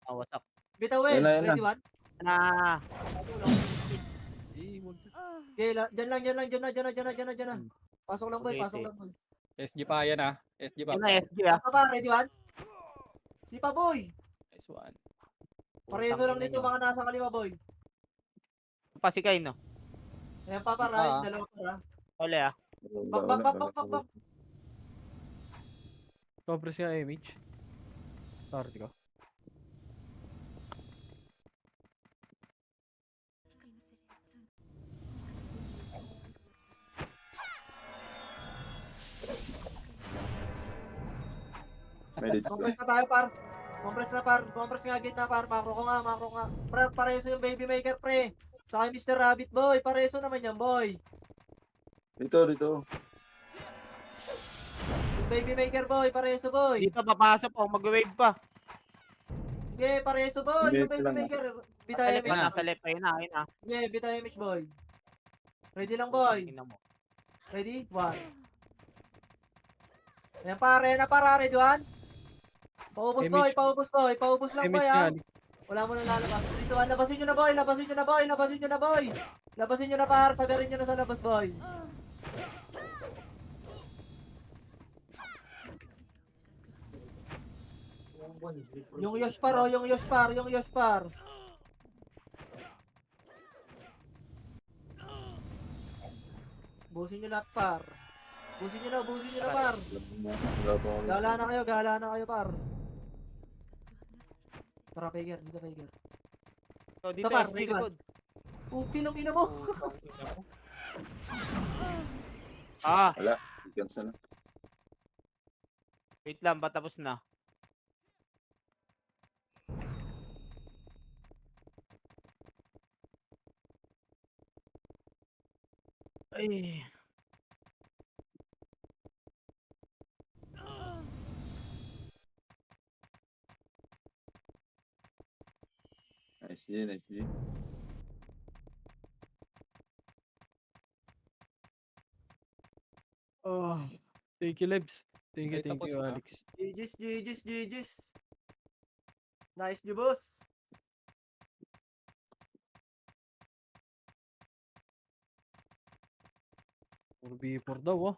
Wasak. Bitaw well, Yan na. ready one? Na. Eh, wag. Okay, dyan lang, dyan lang, dyan na, dyan na, dyan na, dyan na, dyan na. Pasok lang boy, pasok Okay. lang boy. SG pa yan ah. SG pa. Yun na, SG ah. Tapa pa, ready one? Sipa boy! Nice one. Pareso lang dito mga nasa kaliwa boy. Pasikay no. Ayan pa para, yung dalawa para. Ole ah. Bak. Compress nga image. Party ko. Compress na tayo par. Compress na par. Compress nga gitna par. Macro ko nga, macro nga. Pre, pareso yung baby maker pre. Saka yung Mr. Rabbit boy. Pareso naman yan boy. Dito. Yung baby maker boy. Pareso boy. Dito papasok po, mag-wave pa. Sige, pareso boy. Yung baby maker. Bitay Sa left image. na, sa left. Ayun na. Sige, bitay image boy. Ready lang boy. Tingnan mo. Ready? One. Ayan pare na para. Ready one? Paubos boy, Image. paubos boy. Paubos lang boy Image ha. nga. Wala mo nang lalabas. 3, 2, 1. Labasin nyo na boy. Labasin nyo na boy. Labasin nyo na boy. Labasin nyo na par. Sagarin nyo na sa labas boy. Yung Yosh par oh. Yung Yosh par. Yung Yosh par. Busin nyo lahat par. Busin nyo na par. Gala na kayo par. Tara Peger. Dito Peger. So, dito Tapar, SG right one. likod. Pupi ng ina mo. Ah, Cancel na. wait lang, patapos na. Ay. Nice G. Oh, thank you, Lebs. Thank Ay, you, tapos na. Alex. GG's. Nice di boss. Puro B4 daw, oh.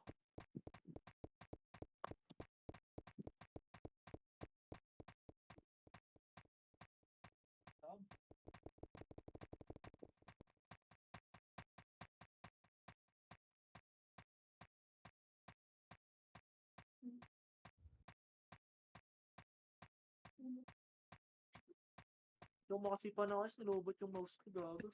Yung makasipa na kasi nilobot yung mouse ko gago.